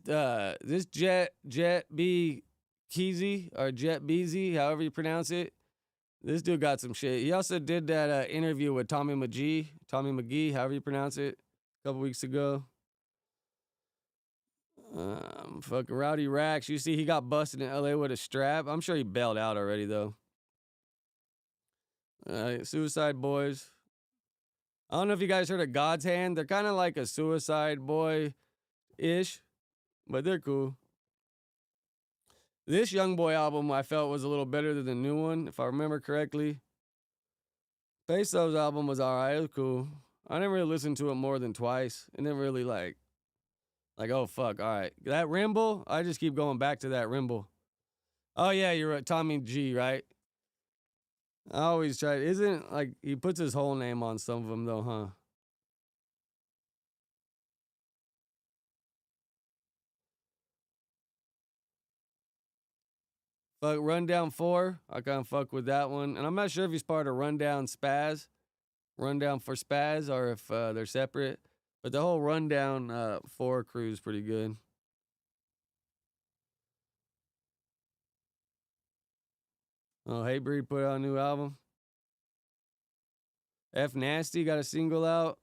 Jet B. Keezy, or Jet Beezy, however you pronounce it, this dude got some shit. He also did that interview with Tommy McGee, however you pronounce it, a couple weeks ago. Fucking Rowdy Rax. You see, he got busted in LA with a strap. I'm sure he bailed out already, though. Suicide Boys. I don't know if you guys heard of God's Hand. They're kind of like a Suicide Boy-ish, but they're cool. This Young Boy album I felt was a little better than the new one, if I remember correctly. Peso's album was alright. It was cool. I didn't really listen to it more than twice. It didn't really like, oh, fuck, all right. That Rimble, I just keep going back to that Rimble. Oh, yeah, you're right. Tommy G, right? I always try. Isn't, like, he puts his whole name on some of them, though, huh? Fuck Rundown 4. I kind of fuck with that one. And I'm not sure if he's part of Rundown Spaz. Rundown for Spaz, or if they're separate. But the whole Rundown 4 crew is pretty good. Oh, Hatebreed put out a new album. F Nasty got a single out.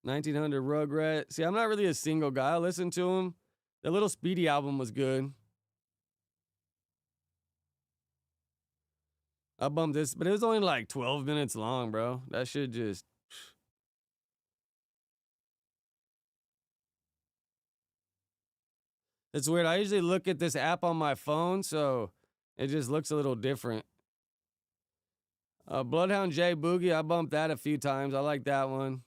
1900 Rugrat. See, I'm not really a single guy. I listen to him. The Little Speedy album was good. I bumped this, but it was only like 12 minutes long, bro. That shit just... It's weird. I usually look at this app on my phone, so it just looks a little different. Bloodhound J Boogie, I bumped that a few times. I like that one.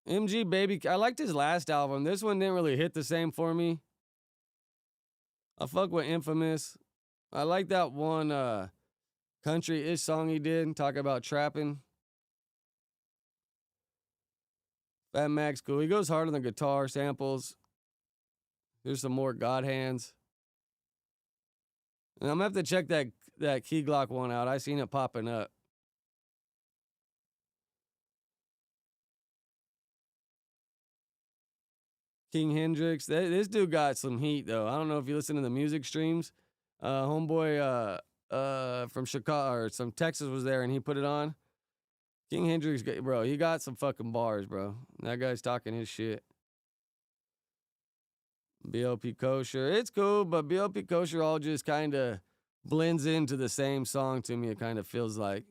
MG Baby, I liked his last album. This one didn't really hit the same for me. I fuck with Infamous. I like that one country-ish song he did, talk about trapping. Fat Max cool. He goes hard on the guitar samples. There's some more God Hands. And I'm gonna have to check that Key Glock one out. I seen it popping up. King Hendrix. This dude got some heat though. I don't know if you listen to the music streams. Homeboy from Chicago or some Texas was there and he put it on. King Hendrix, bro, he got some fucking bars, bro. That guy's talking his shit. BLP Kosher. It's cool, but BLP Kosher all just kind of blends into the same song to me, it kind of feels like.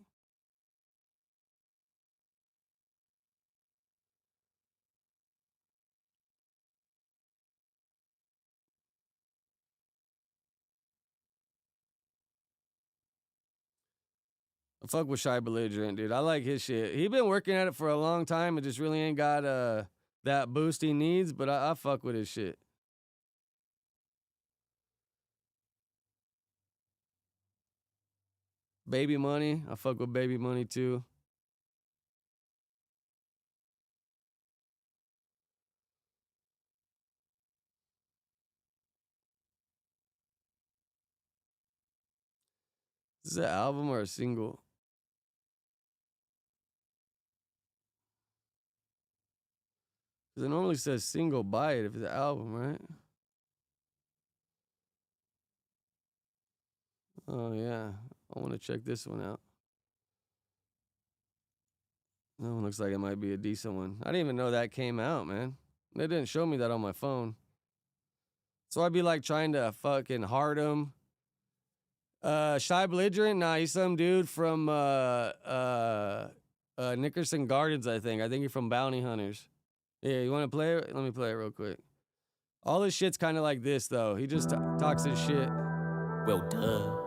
I fuck with Shy Belligerent, dude. I like his shit. He been working at it for a long time. It just really ain't got that boost he needs, but I fuck with his shit. Baby Money. I fuck with Baby Money too. Is this an album or a single? Because it normally says single by it if it's an album, right? Oh, yeah. I want to check this one out. That one looks like it might be a decent one. I didn't even know that came out, man. They didn't show me that on my phone. So I'd be like trying to fucking heart him. Shy Belligerent, nah, he's some dude from Nickerson Gardens, I think. I think he's from Bounty Hunters. Yeah, you want to play it? Let me play it real quick. All this shit's kind of like this, though. He just talks his shit. Well, duh.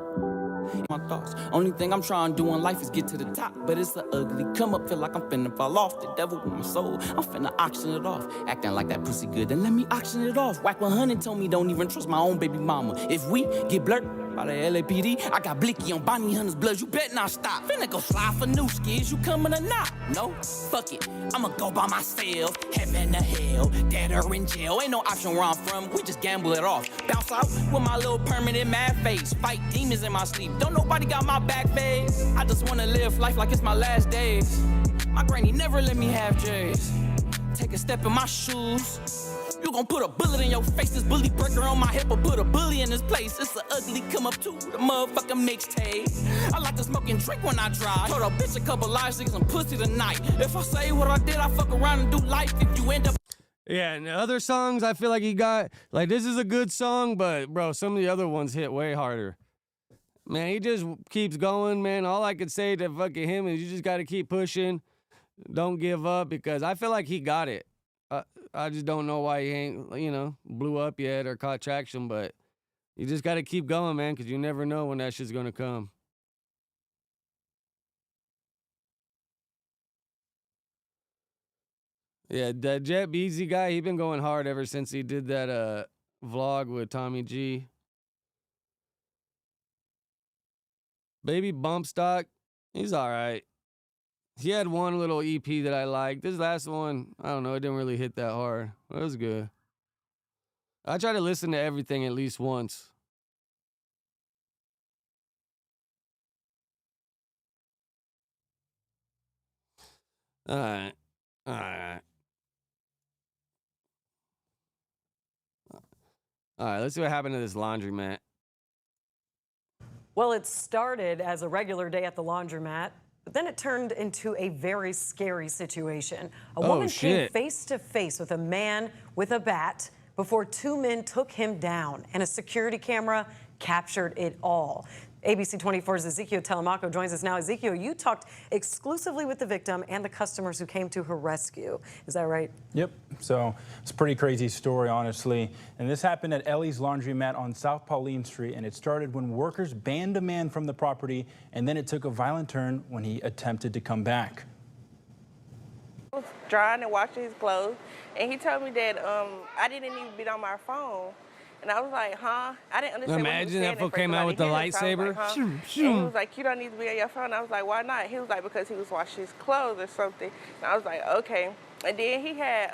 My thoughts. Only thing I'm trying to do in life is get to the top, but it's an ugly come up. Feel like I'm finna fall off. The devil with my soul. I'm finna auction it off. Acting like that pussy good, then let me auction it off. Whack 100 told me don't even trust my own baby mama. If we get blurred by the LAPD, I got Blicky on Bonnie Hunter's blood. You bet not stop. Finna go slide for new skis. You coming or not? No, fuck it. I'ma go by myself. Heaven to hell, dead or in jail. Ain't no option where I'm from. We just gamble it off. Bounce out with my little permanent mad face. Fight demons in my sleep. Don't nobody got my back face. I just wanna live life like it's my last days. My granny never let me have J's. Take a step in my shoes. You gon' put a bullet in your face. This bully breaker on my hip will put a bully in his place. It's an ugly come up to the motherfucking mixtape. I like to smoke and drink when I drive. Told a bitch a couple lies to get some pussy tonight. If I say what I did, I fuck around and do life. If you end up... Yeah, and the other songs I feel like he got, like this is a good song, but bro, some of the other ones hit way harder. Man, he just keeps going, man. All I could say to fucking him is you just got to keep pushing. Don't give up, because I feel like he got it. I just don't know why he ain't, blew up yet or caught traction, but you just got to keep going, man, because you never know when that shit's going to come. Yeah, that Jet Beezy guy, he been going hard ever since he did that vlog with Tommy G. Baby Bump Stock, he's all right. He had one little EP that I liked. This last one, I don't know, it didn't really hit that hard. It was good. I try to listen to everything at least once. All right. All right. All right, let's see what happened to this laundromat. Well, it started as a regular day at the laundromat, but then it turned into a very scary situation. A woman came face to face with a man with a bat before two men took him down, and a security camera captured it all. ABC 24's Ezekiel Telemaco joins us now. Ezekiel, you talked exclusively with the victim and the customers who came to her rescue. Is that right? Yep. So it's a pretty crazy story, honestly. And this happened at Ellie's Laundromat on South Pauline Street, and it started when workers banned a man from the property, and then it took a violent turn when he attempted to come back. I was drying and washing his clothes, and he told me that I didn't need to be on my phone. And I was like, huh? I didn't understand. Imagine that fool came out with the lightsaber. Like, huh? And he was like, you don't need to be on your phone. I was like, why not? He was like, because he was washing his clothes or something. And I was like, okay. And then he had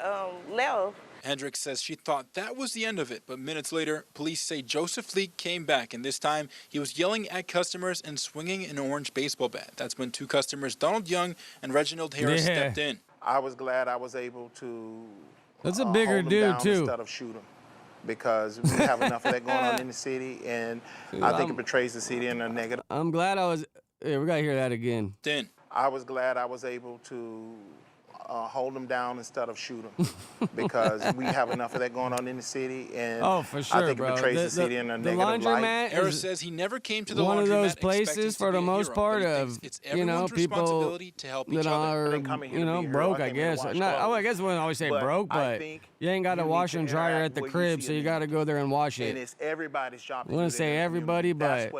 left. Hendricks says she thought that was the end of it, but minutes later, police say Joseph Leake came back, and this time he was yelling at customers and swinging an orange baseball bat. That's when two customers, Donald Young and Reginald Harris, stepped in. I was glad I was able to That's a bigger hold him dude, down too. instead of shoot him, because we have enough of that going on in the city, and I think it portrays the city in a negative. I'm glad I was. Yeah, we gotta hear that again. Then I was glad I was able to hold him down instead of shoot him, because we have enough of that going on in the city, and for sure, I think bro. it portrays the city in a negative light. Harris says he never came to the one of those laundromat places for the most part of it's you know everyone's people responsibility to help each that other. are you know broke. I guess. Not, I guess we wouldn't always say broke, but you ain't got a washer and dryer at the crib, so you got to go there and wash And it. it's everybody's job. I wouldn't say everybody, but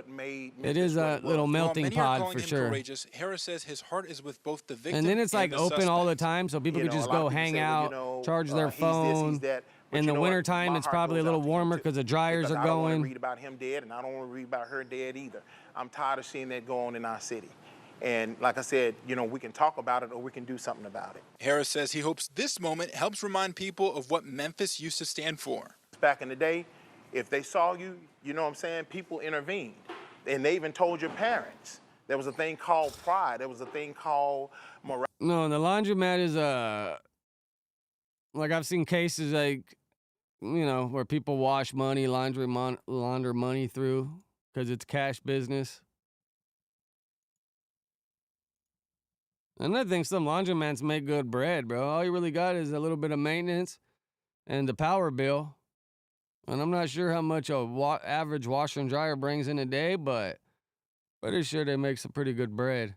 it is a little melting pot for sure. Courageous, Harris says his heart is with both the victim And then it's like the open all the suspect. time, so people You could know, just a lot go of people hang say, well, out, you know, charge their he's this, phone. he's that. But In you the know what? wintertime, My it's heart probably a goes little out to you, warmer too, because the dryers because are I don't want going. to read about him dead, and I don't want to read about her dead either. I'm tired of seeing that go on in our city. And like I said, you know, we can talk about it or we can do something about it. Harris says he hopes this moment helps remind people of what Memphis used to stand for. Back in the day, if they saw you, you know what I'm saying, people intervened. And they even told your parents. There was a thing called pride. There was a thing called morality. No, the laundromat is like I've seen cases like, you know, where people wash money, launder money through because it's cash business. And I think some laundromats make good bread, bro. All you really got is a little bit of maintenance and the power bill. And I'm not sure how much a average washer and dryer brings in a day, but pretty sure they make some pretty good bread.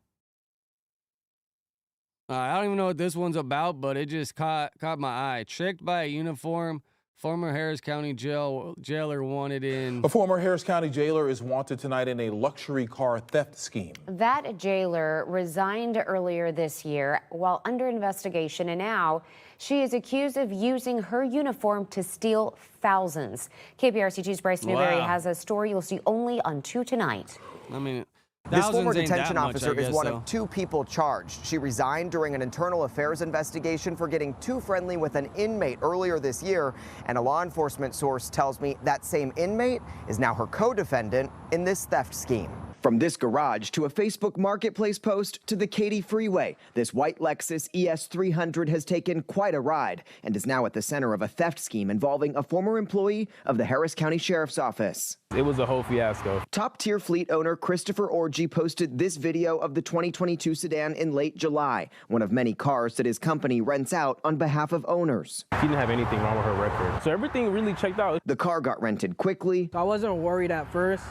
I don't even know what this one's about, but it just caught my eye. Tricked by a uniform, former Harris County jailer wanted in. A former Harris County jailer is wanted tonight in a luxury car theft scheme. That jailer resigned earlier this year while under investigation, and now she is accused of using her uniform to steal thousands. KPRC2's Bryce Newberry has a story you'll see only on 2 tonight. I mean, this former ain't detention that much, officer I is guess, one though. of 2 people charged. She resigned during an internal affairs investigation for getting too friendly with an inmate earlier this year. And a law enforcement source tells me that same inmate is now her co-defendant in this theft scheme. From this garage to a Facebook Marketplace post to the Katy Freeway, this white Lexus ES300 has taken quite a ride and is now at the center of a theft scheme involving a former employee of the Harris County Sheriff's Office. It was a whole fiasco. Top-tier fleet owner Christopher Orgy posted this video of the 2022 sedan in late July, one of many cars that his company rents out on behalf of owners. She didn't have anything wrong with her record, so everything really checked out. The car got rented quickly. I wasn't worried at first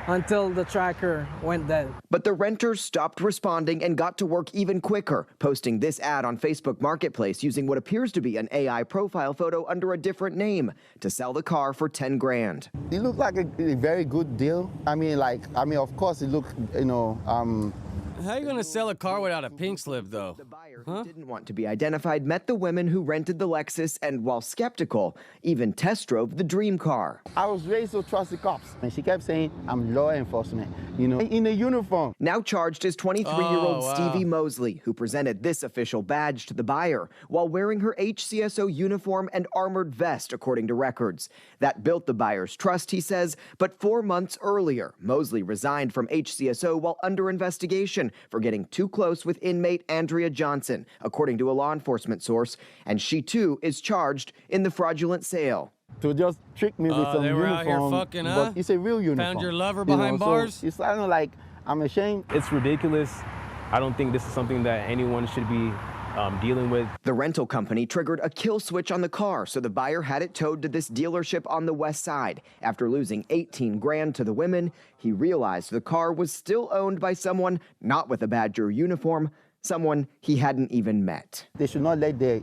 until the tracker went dead. But the renters stopped responding and got to work even quicker, posting this ad on Facebook Marketplace using what appears to be an AI profile photo under a different name to sell the car for 10 grand. It looked like a very good deal. I mean, of course it looked, How you gonna sell a car without a pink slip, though? The buyer who didn't want to be identified met the women who rented the Lexus and, while skeptical, even test drove the dream car. I was raised to trust the cops, and she kept saying, I'm law enforcement, you know, in a uniform. Now charged is 23-year-old Stevie Mosley, who presented this official badge to the buyer while wearing her HCSO uniform and armored vest, according to records. That built the buyer's trust, he says, but 4 months earlier, Mosley resigned from HCSO while under investigation for getting too close with inmate Andrea Johnson, according to a law enforcement source, and she too is charged in the fraudulent sale. To just trick me with some they were uniform, out here fucking, but it's a real uniform. Found your lover behind bars? So it's kind of like, I'm ashamed. It's ridiculous. I don't think this is something that anyone should be dealing with. The rental company triggered a kill switch on the car, so the buyer had it towed to this dealership on the west side. After losing 18 grand to the women, he realized the car was still owned by someone not with a badge or uniform, someone he hadn't even met. They should not let their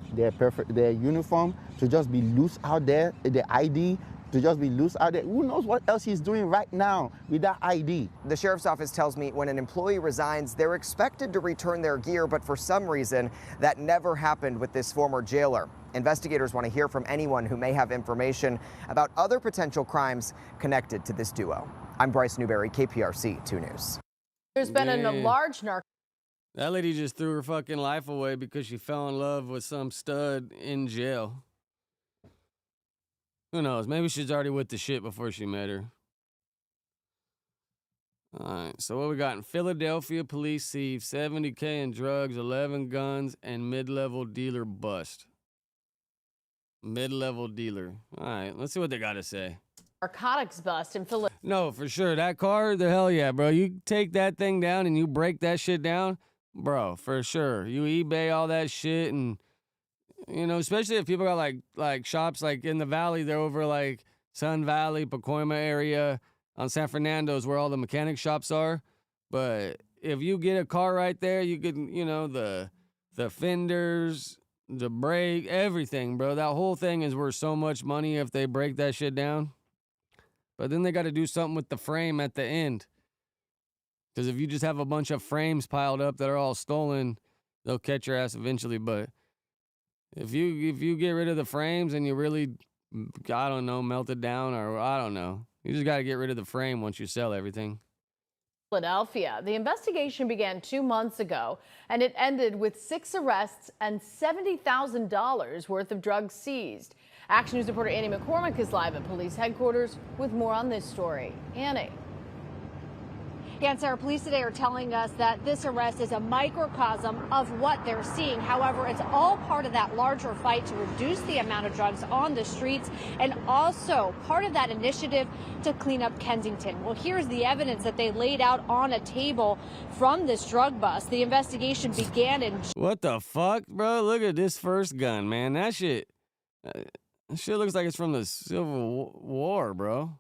uniform to just be loose out there, their ID to just be loose out there. Who knows what else he's doing right now with that ID? The sheriff's office tells me when an employee resigns, they're expected to return their gear, but for some reason, that never happened with this former jailer. Investigators want to hear from anyone who may have information about other potential crimes connected to this duo. I'm Bryce Newberry, KPRC 2 News. There's been a large That lady just threw her fucking life away because she fell in love with some stud in jail. Who knows? Maybe she's already with the shit before she met her. All right, so what we got in Philadelphia? Police seize 70K in drugs, 11 guns, and mid-level dealer bust. Mid-level dealer. All right, let's see what they got to say. narcotics bust in Philadelphia. No, for sure. That car, the hell yeah, bro. You take that thing down and you break that shit down, bro, for sure. You eBay all that shit and... You know, especially if people got like shops like in the valley, they're over like Sun Valley, Pacoima area, on San Fernando's where all the mechanic shops are. But if you get a car right there, you can, you know, the fenders, the brake, everything, bro. That whole thing is worth so much money if they break that shit down. But then they got to do something with the frame at the end. Because if you just have a bunch of frames piled up that are all stolen, they'll catch your ass eventually. But if you get rid of the frames and you really, I don't know, melt it down or I don't know. You just got to get rid of the frame once you sell everything. Philadelphia. The investigation began 2 months ago, and it ended with 6 arrests and $70,000 worth of drugs seized. Action News reporter Annie McCormick is live at police headquarters with more on this story. Annie. Yeah, and Sarah, police today are telling us that this arrest is a microcosm of what they're seeing. However, it's all part of that larger fight to reduce the amount of drugs on the streets and also part of that initiative to clean up Kensington. Well, here's the evidence that they laid out on a table from this drug bust. The investigation began in... What the fuck, bro? Look at this first gun, man. That shit looks like it's from the Civil War, bro.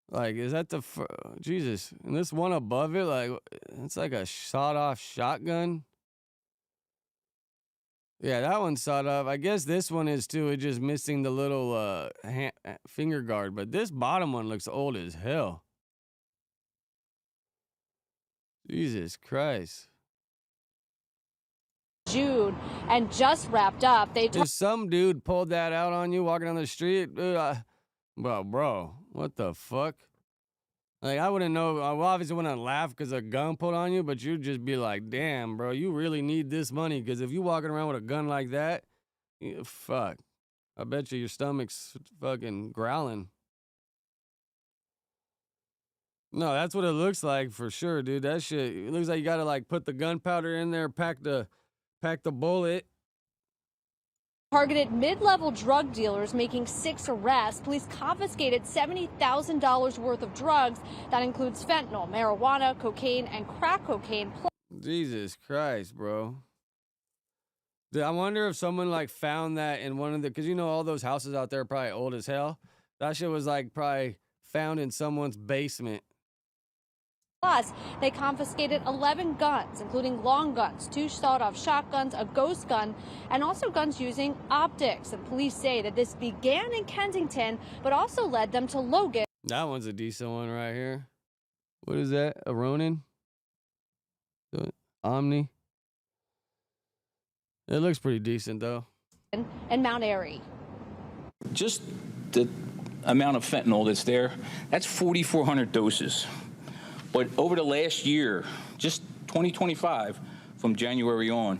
Like, is that Jesus? And this one above it, like, it's like a sawed-off shotgun. Yeah, that one's sawed off. I guess this one is, too. It's just missing the little finger guard. But this bottom one looks old as hell. Jesus Christ. June and just wrapped up. If some dude pulled that out on you walking down the street, well, bro, what the fuck? Like, I wouldn't know. I obviously wouldn't laugh because a gun pulled on you, but you'd just be like, damn, bro, you really need this money. Because if you walking around with a gun like that, fuck. I bet you your stomach's fucking growling. No, that's what it looks like for sure, dude. That shit, it looks like you got to, like, put the gunpowder in there, pack the bullet. Targeted mid-level drug dealers, making 6 arrests. Police confiscated $70,000 worth of drugs. That includes fentanyl, marijuana, cocaine, and crack cocaine. Jesus Christ, bro. Dude, I wonder if someone like found that in one of the, because you know all those houses out there are probably old as hell. That shit was like probably found in someone's basement. Plus, they confiscated 11 guns, including long guns, 2 sawed-off shotguns, a ghost gun, and also guns using optics. And police say that this began in Kensington, but also led them to Logan. That one's a decent one right here. What is that? A Ronin? Omni. It looks pretty decent, though. And Mount Airy. Just the amount of fentanyl that's there, that's 4,400 doses. But over the last year, just 2025, from January on,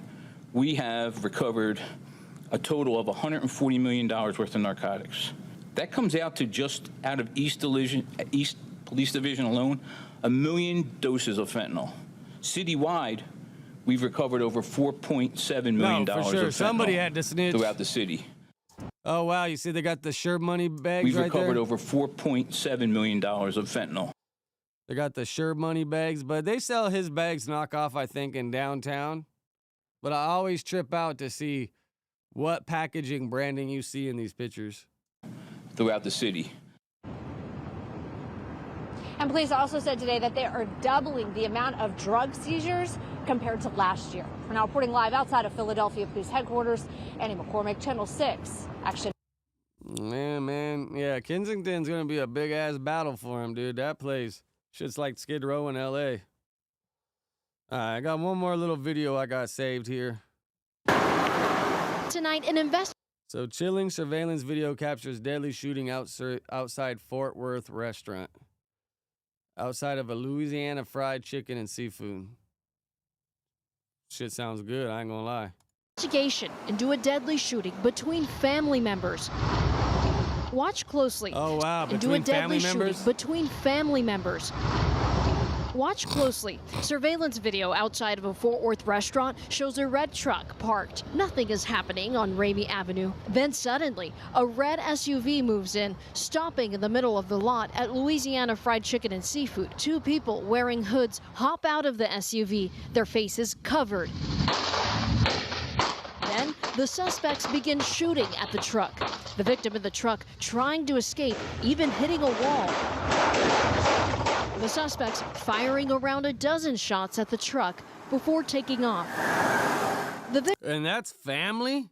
we have recovered a total of $140 million worth of narcotics. That comes out to just out of East Police Division alone, 1 million doses of fentanyl. Citywide, we've recovered over $4.7 million for sure. of fentanyl Somebody had to snitch throughout the city. Oh, wow. You see they got the Sure Money bags We've right recovered there? over $4.7 million of fentanyl. They got the Sure Money bags, but they sell his bags knockoff, I think, in downtown. But I always trip out to see what packaging branding you see in these pictures. Throughout the city. And police also said today that they are doubling the amount of drug seizures compared to last year. We're now reporting live outside of Philadelphia Police Headquarters. Annie McCormick, Channel 6, Action. Man. Yeah, Kensington's going to be a big-ass battle for him, dude. That place, shit's like Skid Row in L.A. All right, I got one more little video I got saved here. Tonight, an So, chilling surveillance video captures deadly shooting outside Fort Worth restaurant. Outside of a Louisiana fried chicken and seafood. Shit sounds good, I ain't gonna lie. Investigation into a deadly shooting between family members. Watch closely. Oh, wow. Into a Between deadly family members? shooting between family members. Watch closely. Surveillance video outside of a Fort Worth restaurant shows a red truck parked. Nothing is happening on Ramey Avenue. Then suddenly, a red SUV moves in, stopping in the middle of the lot at Louisiana Fried Chicken and Seafood. Two people wearing hoods hop out of the SUV, their faces covered. Then, the suspects begin shooting at the truck. The victim in the truck trying to escape, even hitting a wall. The suspects firing around a dozen shots at the truck before taking off. And that's family?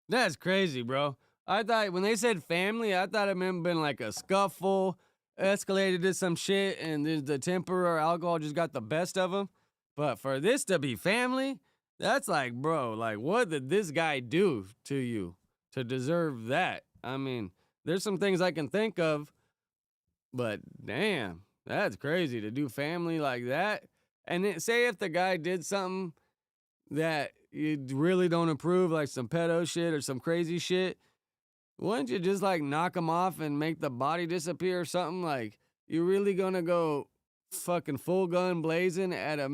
That's crazy, bro. I thought when they said family, I thought it meant been like a scuffle, escalated to some shit, and the temper or alcohol just got the best of them. But for this to be family, that's like, bro, like what did this guy do to you to deserve that? I mean, there's some things I can think of, but damn. That's crazy to do family like that. And then say if the guy did something that you really don't approve, like some pedo shit or some crazy shit, wouldn't you just like knock him off and make the body disappear or something? Like, you really gonna go fucking full gun blazing at a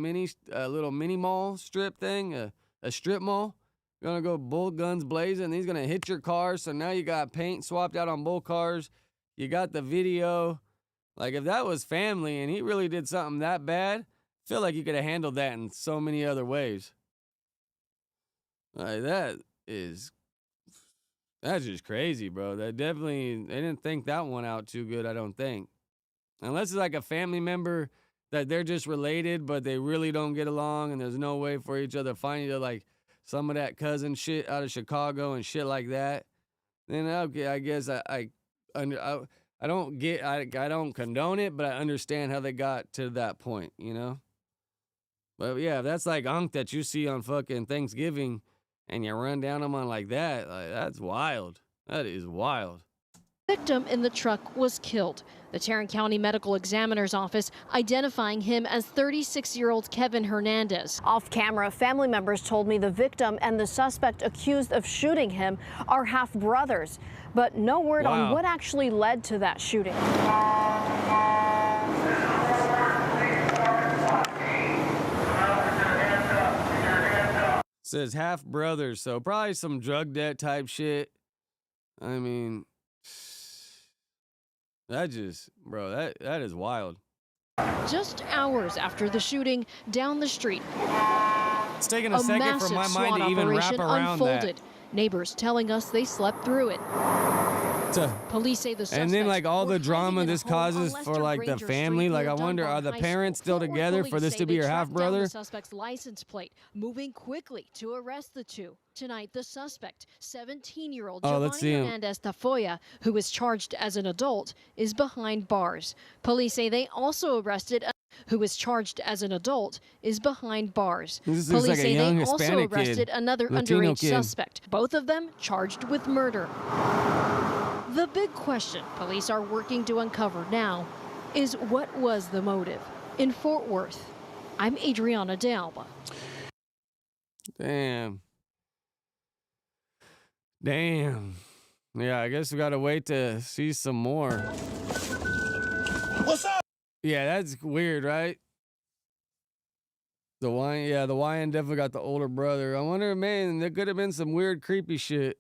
little mini mall strip thing, a strip mall? You're gonna go bull guns blazing, and he's gonna hit your car, so now you got paint swapped out on both cars. You got the video. Like, if that was family and he really did something that bad, I feel like you could have handled that in so many other ways. Like, that's just crazy, bro. They didn't think that one out too good, I don't think. Unless it's like a family member that they're just related, but they really don't get along and there's no way for each other to find each other, like some of that cousin shit out of Chicago and shit like that. Then, okay, I guess I don't condone it, but I understand how they got to that point, you know? But yeah, if that's like unk that you see on fucking Thanksgiving and you run down them on like that's wild. That is wild. Victim in the truck was killed. The Tarrant County Medical Examiner's Office identifying him as 36-year-old Kevin Hernandez. Off camera, family members told me the victim and the suspect accused of shooting him are half brothers, but no word on what actually led to that shooting. Says half brothers, so probably some drug debt type shit. I mean, that is wild. Just hours after the shooting, down the street, it's taking a second for my mind to even wrap around unfolded. that. Neighbors telling us they slept through it. Police say the suspects and then like all the drama this hiding in a home causes on for Lester like the Granger family, Street like near I wonder, Dunbar are the High parents School. still Fort Worth together police for this say to be they your half tracked down brother? the suspect's license plate, moving quickly to arrest the two. Tonight, the suspect, 17-year-old Giovanni Hernandez Tafoya, who is charged as an adult, is behind bars. Police say they also arrested who was charged as an adult, is behind bars. This Police like a say young they also Hispanic arrested kid, another Latino underage kid. suspect, both of them charged with murder. The big question police are working to uncover now is what was the motive? In Fort Worth, I'm Adriana De Alba. Damn. Yeah, I guess we gotta wait to see some more. What's up? Yeah, that's weird, right? The YN definitely got the older brother. I wonder, man, there could have been some weird, creepy shit.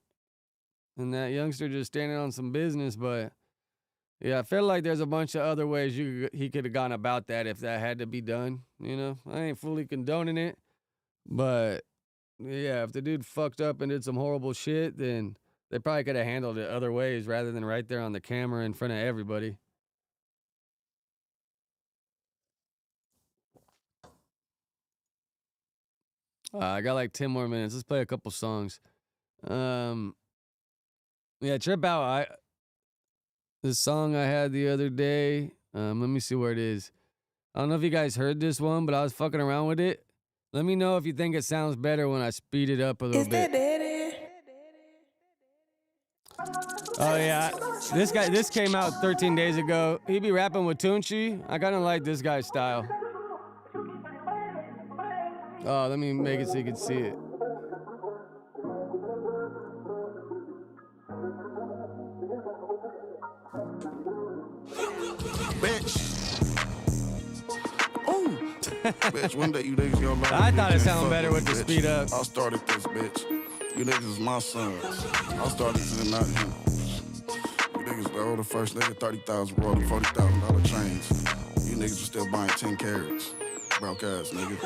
And that youngster just standing on some business, but yeah, I feel like there's a bunch of other ways he could have gone about that if that had to be done. You know, I ain't fully condoning it, but yeah, if the dude fucked up and did some horrible shit, then they probably could have handled it other ways rather than right there on the camera in front of everybody. I got like 10 more minutes. Let's play a couple songs. Yeah, Trip Out. This song I had the other day. Let me see where it is. I don't know if you guys heard this one, but I was fucking around with it. Let me know if you think it sounds better when I speed it up a little bit. Oh yeah, this came out 13 days ago. He be rapping with Tunchi. I kind of like this guy's style. Oh, let me make it so you can see it. Bitch. Ooh. Bitch, one day you niggas gonna learn. I thought it sounded better with the bitch. speed up. I started this, bitch. You niggas is my sons. I started this, not him. You niggas, the first nigga, 30,000 rolled $40,000 chains. You niggas are still buying 10 carats. Broke ass nigga.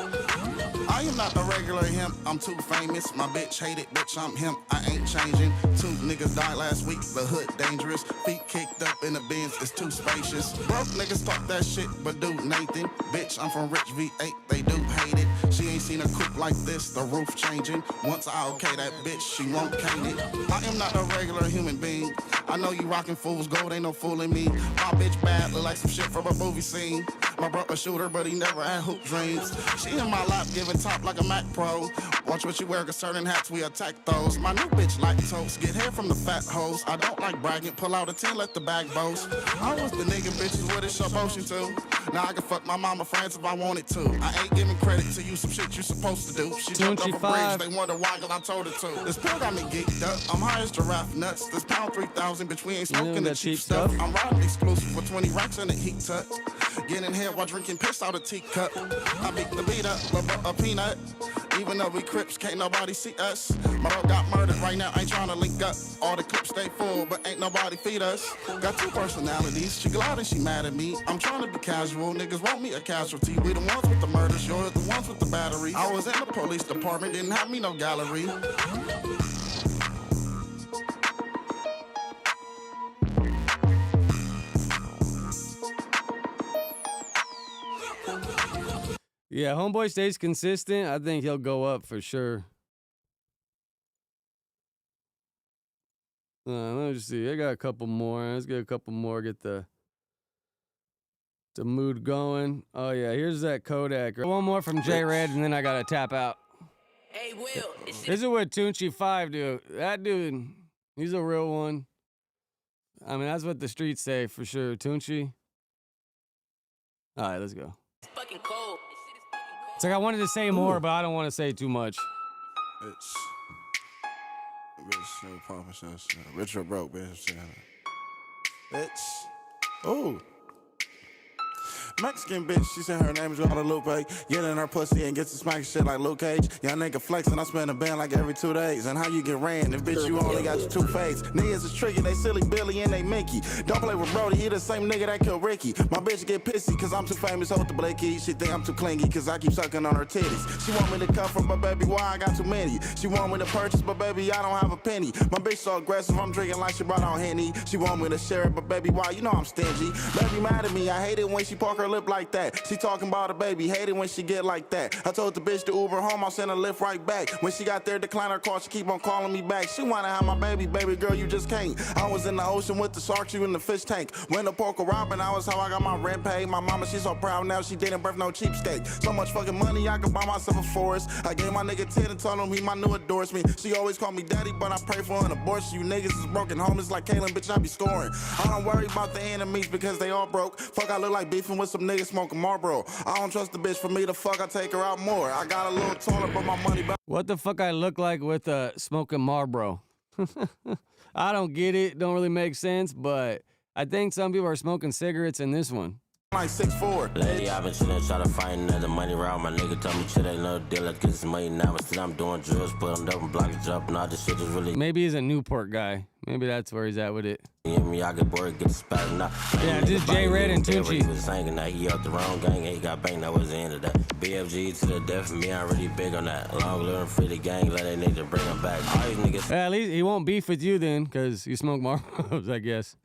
I am not the regular him, I'm too famous. My bitch hate it, bitch, I'm him, I ain't changing. 2 niggas died last week, the hood dangerous. Feet kicked up in the bins, it's too spacious. Broke niggas talk that shit, but do Nathan. Bitch, I'm from Rich V8, they do hate it. She ain't seen a coupe like this, the roof changing. Once I okay that bitch, she won't cane it. I am not a regular human being. I know you rockin' fools, gold ain't no fooling me. My bitch bad, look like some shit from a movie scene. My bro a shooter, but he never had hoop dreams. She in my lap, giving top like a Mac Pro. Watch what you wear, cause certain hats, we attack those. My new bitch like toast, get hair from the fat hoes. I don't like bragging, pull out a 10, let the bag boast. I was the nigga bitches, what is your motion to? Now I can fuck my mama friends if I wanted to. I ain't giving credit to you, some shit you supposed to do. She jumped off a bridge, they wonder why, cause I told her to. This pill got me geeked up, I'm high as giraffe nuts. This pound 3,000, bitch, we ain't smoking the cheap stuff. I'm riding exclusive for 20 racks in the heat tut. Getting here while drinking piss out a teacup. I beat the beat up, a peanut. Even though we Crips, can't nobody see us. My dog got murdered right now, ain't trying to link up. All the clips stay full, but ain't nobody feed us. Got 2 personalities, she glad and she mad at me. I'm trying to be casual, niggas want me a casualty. We the ones with the murders, you're the ones with the battery. I was in the police department, didn't have me no gallery. Yeah, homeboy stays consistent. I think he'll go up for sure. Let me just see. I got a couple more. Let's get a couple more. Get the mood going. Oh yeah, here's that Kodak. One more from J Red, and then I gotta tap out. Hey, Will. This is what Tunchi 5 do. That dude, he's a real one. I mean, that's what the streets say for sure. Tunchi. All right, let's go. It's fucking cold. It's like I wanted to say more, but I don't want to say too much. Bitch, no papa says, rich or broke, bitch. Bitch. Oh. Mexican bitch, she said her name is Guadalupe. Yelling her pussy and gets to smacking shit like Luke Cage. Young nigga flexing, I spend a band like every 2 days. And how you get ran if bitch you only got your 2 face. Niggas is tricky, they silly Billy and they Mickey. Don't play with Brody, he the same nigga that killed Ricky. My bitch get pissy cause I'm too famous, hold the Blakey. She think I'm too clingy cause I keep sucking on her titties. She want me to come from, but baby, why I got too many? She want me to purchase, but baby, I don't have a penny. My bitch so aggressive, I'm drinking like she brought on Henny. She want me to share it, but baby, why? You know I'm stingy. Baby mad at me, I hate it when she park her lip like that. She talking about a baby, hate it when she get like that. I told the bitch to Uber home, I'll send a lift right back. When she got there, decline her call, she keep on calling me back. She wanna have my baby girl, you just can't. I was in the ocean with the sharks, you in the fish tank. Went to Porco Robin, I was how I got my rent paid. My mama, she's so proud now, she didn't birth no cheapskate. So much fucking money, I could buy myself a forest. I gave my nigga 10 and told him he my new endorsement. She always call me daddy, but I pray for an abortion. You niggas is broken homeless like Kaylin, bitch, I be scoring. I don't worry about the enemies because they all broke. Fuck, I look like beefing with some niggas smoking Marlboro. I don't trust the bitch, for me to fuck, I take her out more. I got a little taller, but my money back. What the fuck I look like with smoking Marlboro? I don't get it. Don't really make sense, but I think some people are smoking cigarettes in this one. Like 6'4". Lately, I've been chillin', trying to find another money round. My nigga told me shit ain't no deal. Let's get some money now. But still, I'm doing drills, putting up and blocking jumping. All this shit is really. Maybe he's a Newport guy. Maybe that's where he's at with it. Yeah, me, I get bored, get spattered now. Yeah, just J Red and Tunchi. He was singing that he out the wrong gang, and he got banged. That was the end of that. BFG to the death for me, I'm really big on that. Long live and free the gang, let that nigga bring him back. All these niggas. Yeah, at least he won't beef with you then, because you smoke Marlboros, I guess.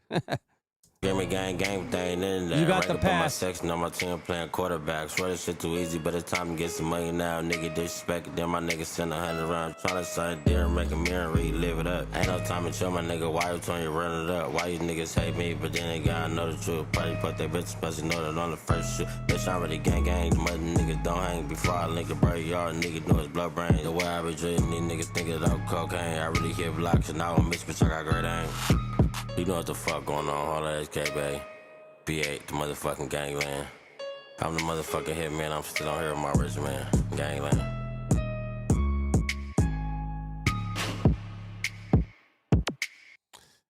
Give me gang thing in there. You got right the up on my pass. section on my team playing quarterback. Swear this shit too easy, but it's time to get some money now. Nigga disrespect it, then my nigga send 100 rounds. Tryna sign there and make a mirror relive it up. Ain't no time to chill, my nigga. Why you telling you run it up? Why you niggas hate me, but then they gotta know the truth. Probably put that bitch, especially know that on the first shoot. Bitch, I'm really gang. The mother niggas don't hang before I link a break. Y'all niggas know it's blood brain. The way I be drinking, these niggas think it's all cocaine. I really hit blocks and I don't miss, bitch, I got great aim. You know what the fuck going on, all that SK, B8, the motherfucking gangland. I'm the motherfucking hitman, I'm still on here with my rich man, gangland.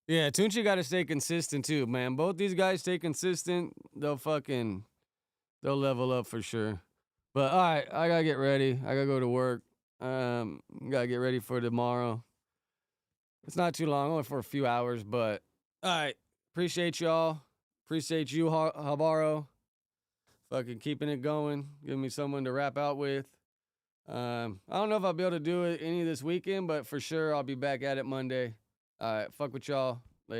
Yeah, Tunchi got to stay consistent too, man. Both these guys stay consistent, they'll level up for sure. But all right, I gotta get ready. I gotta go to work. Gotta get ready for tomorrow. It's not too long, only for a few hours, but all right. Appreciate y'all. Appreciate you, Havaro. Fucking keeping it going. Giving me someone to rap out with. I don't know if I'll be able to do it any this weekend, but for sure I'll be back at it Monday. All right. Fuck with y'all.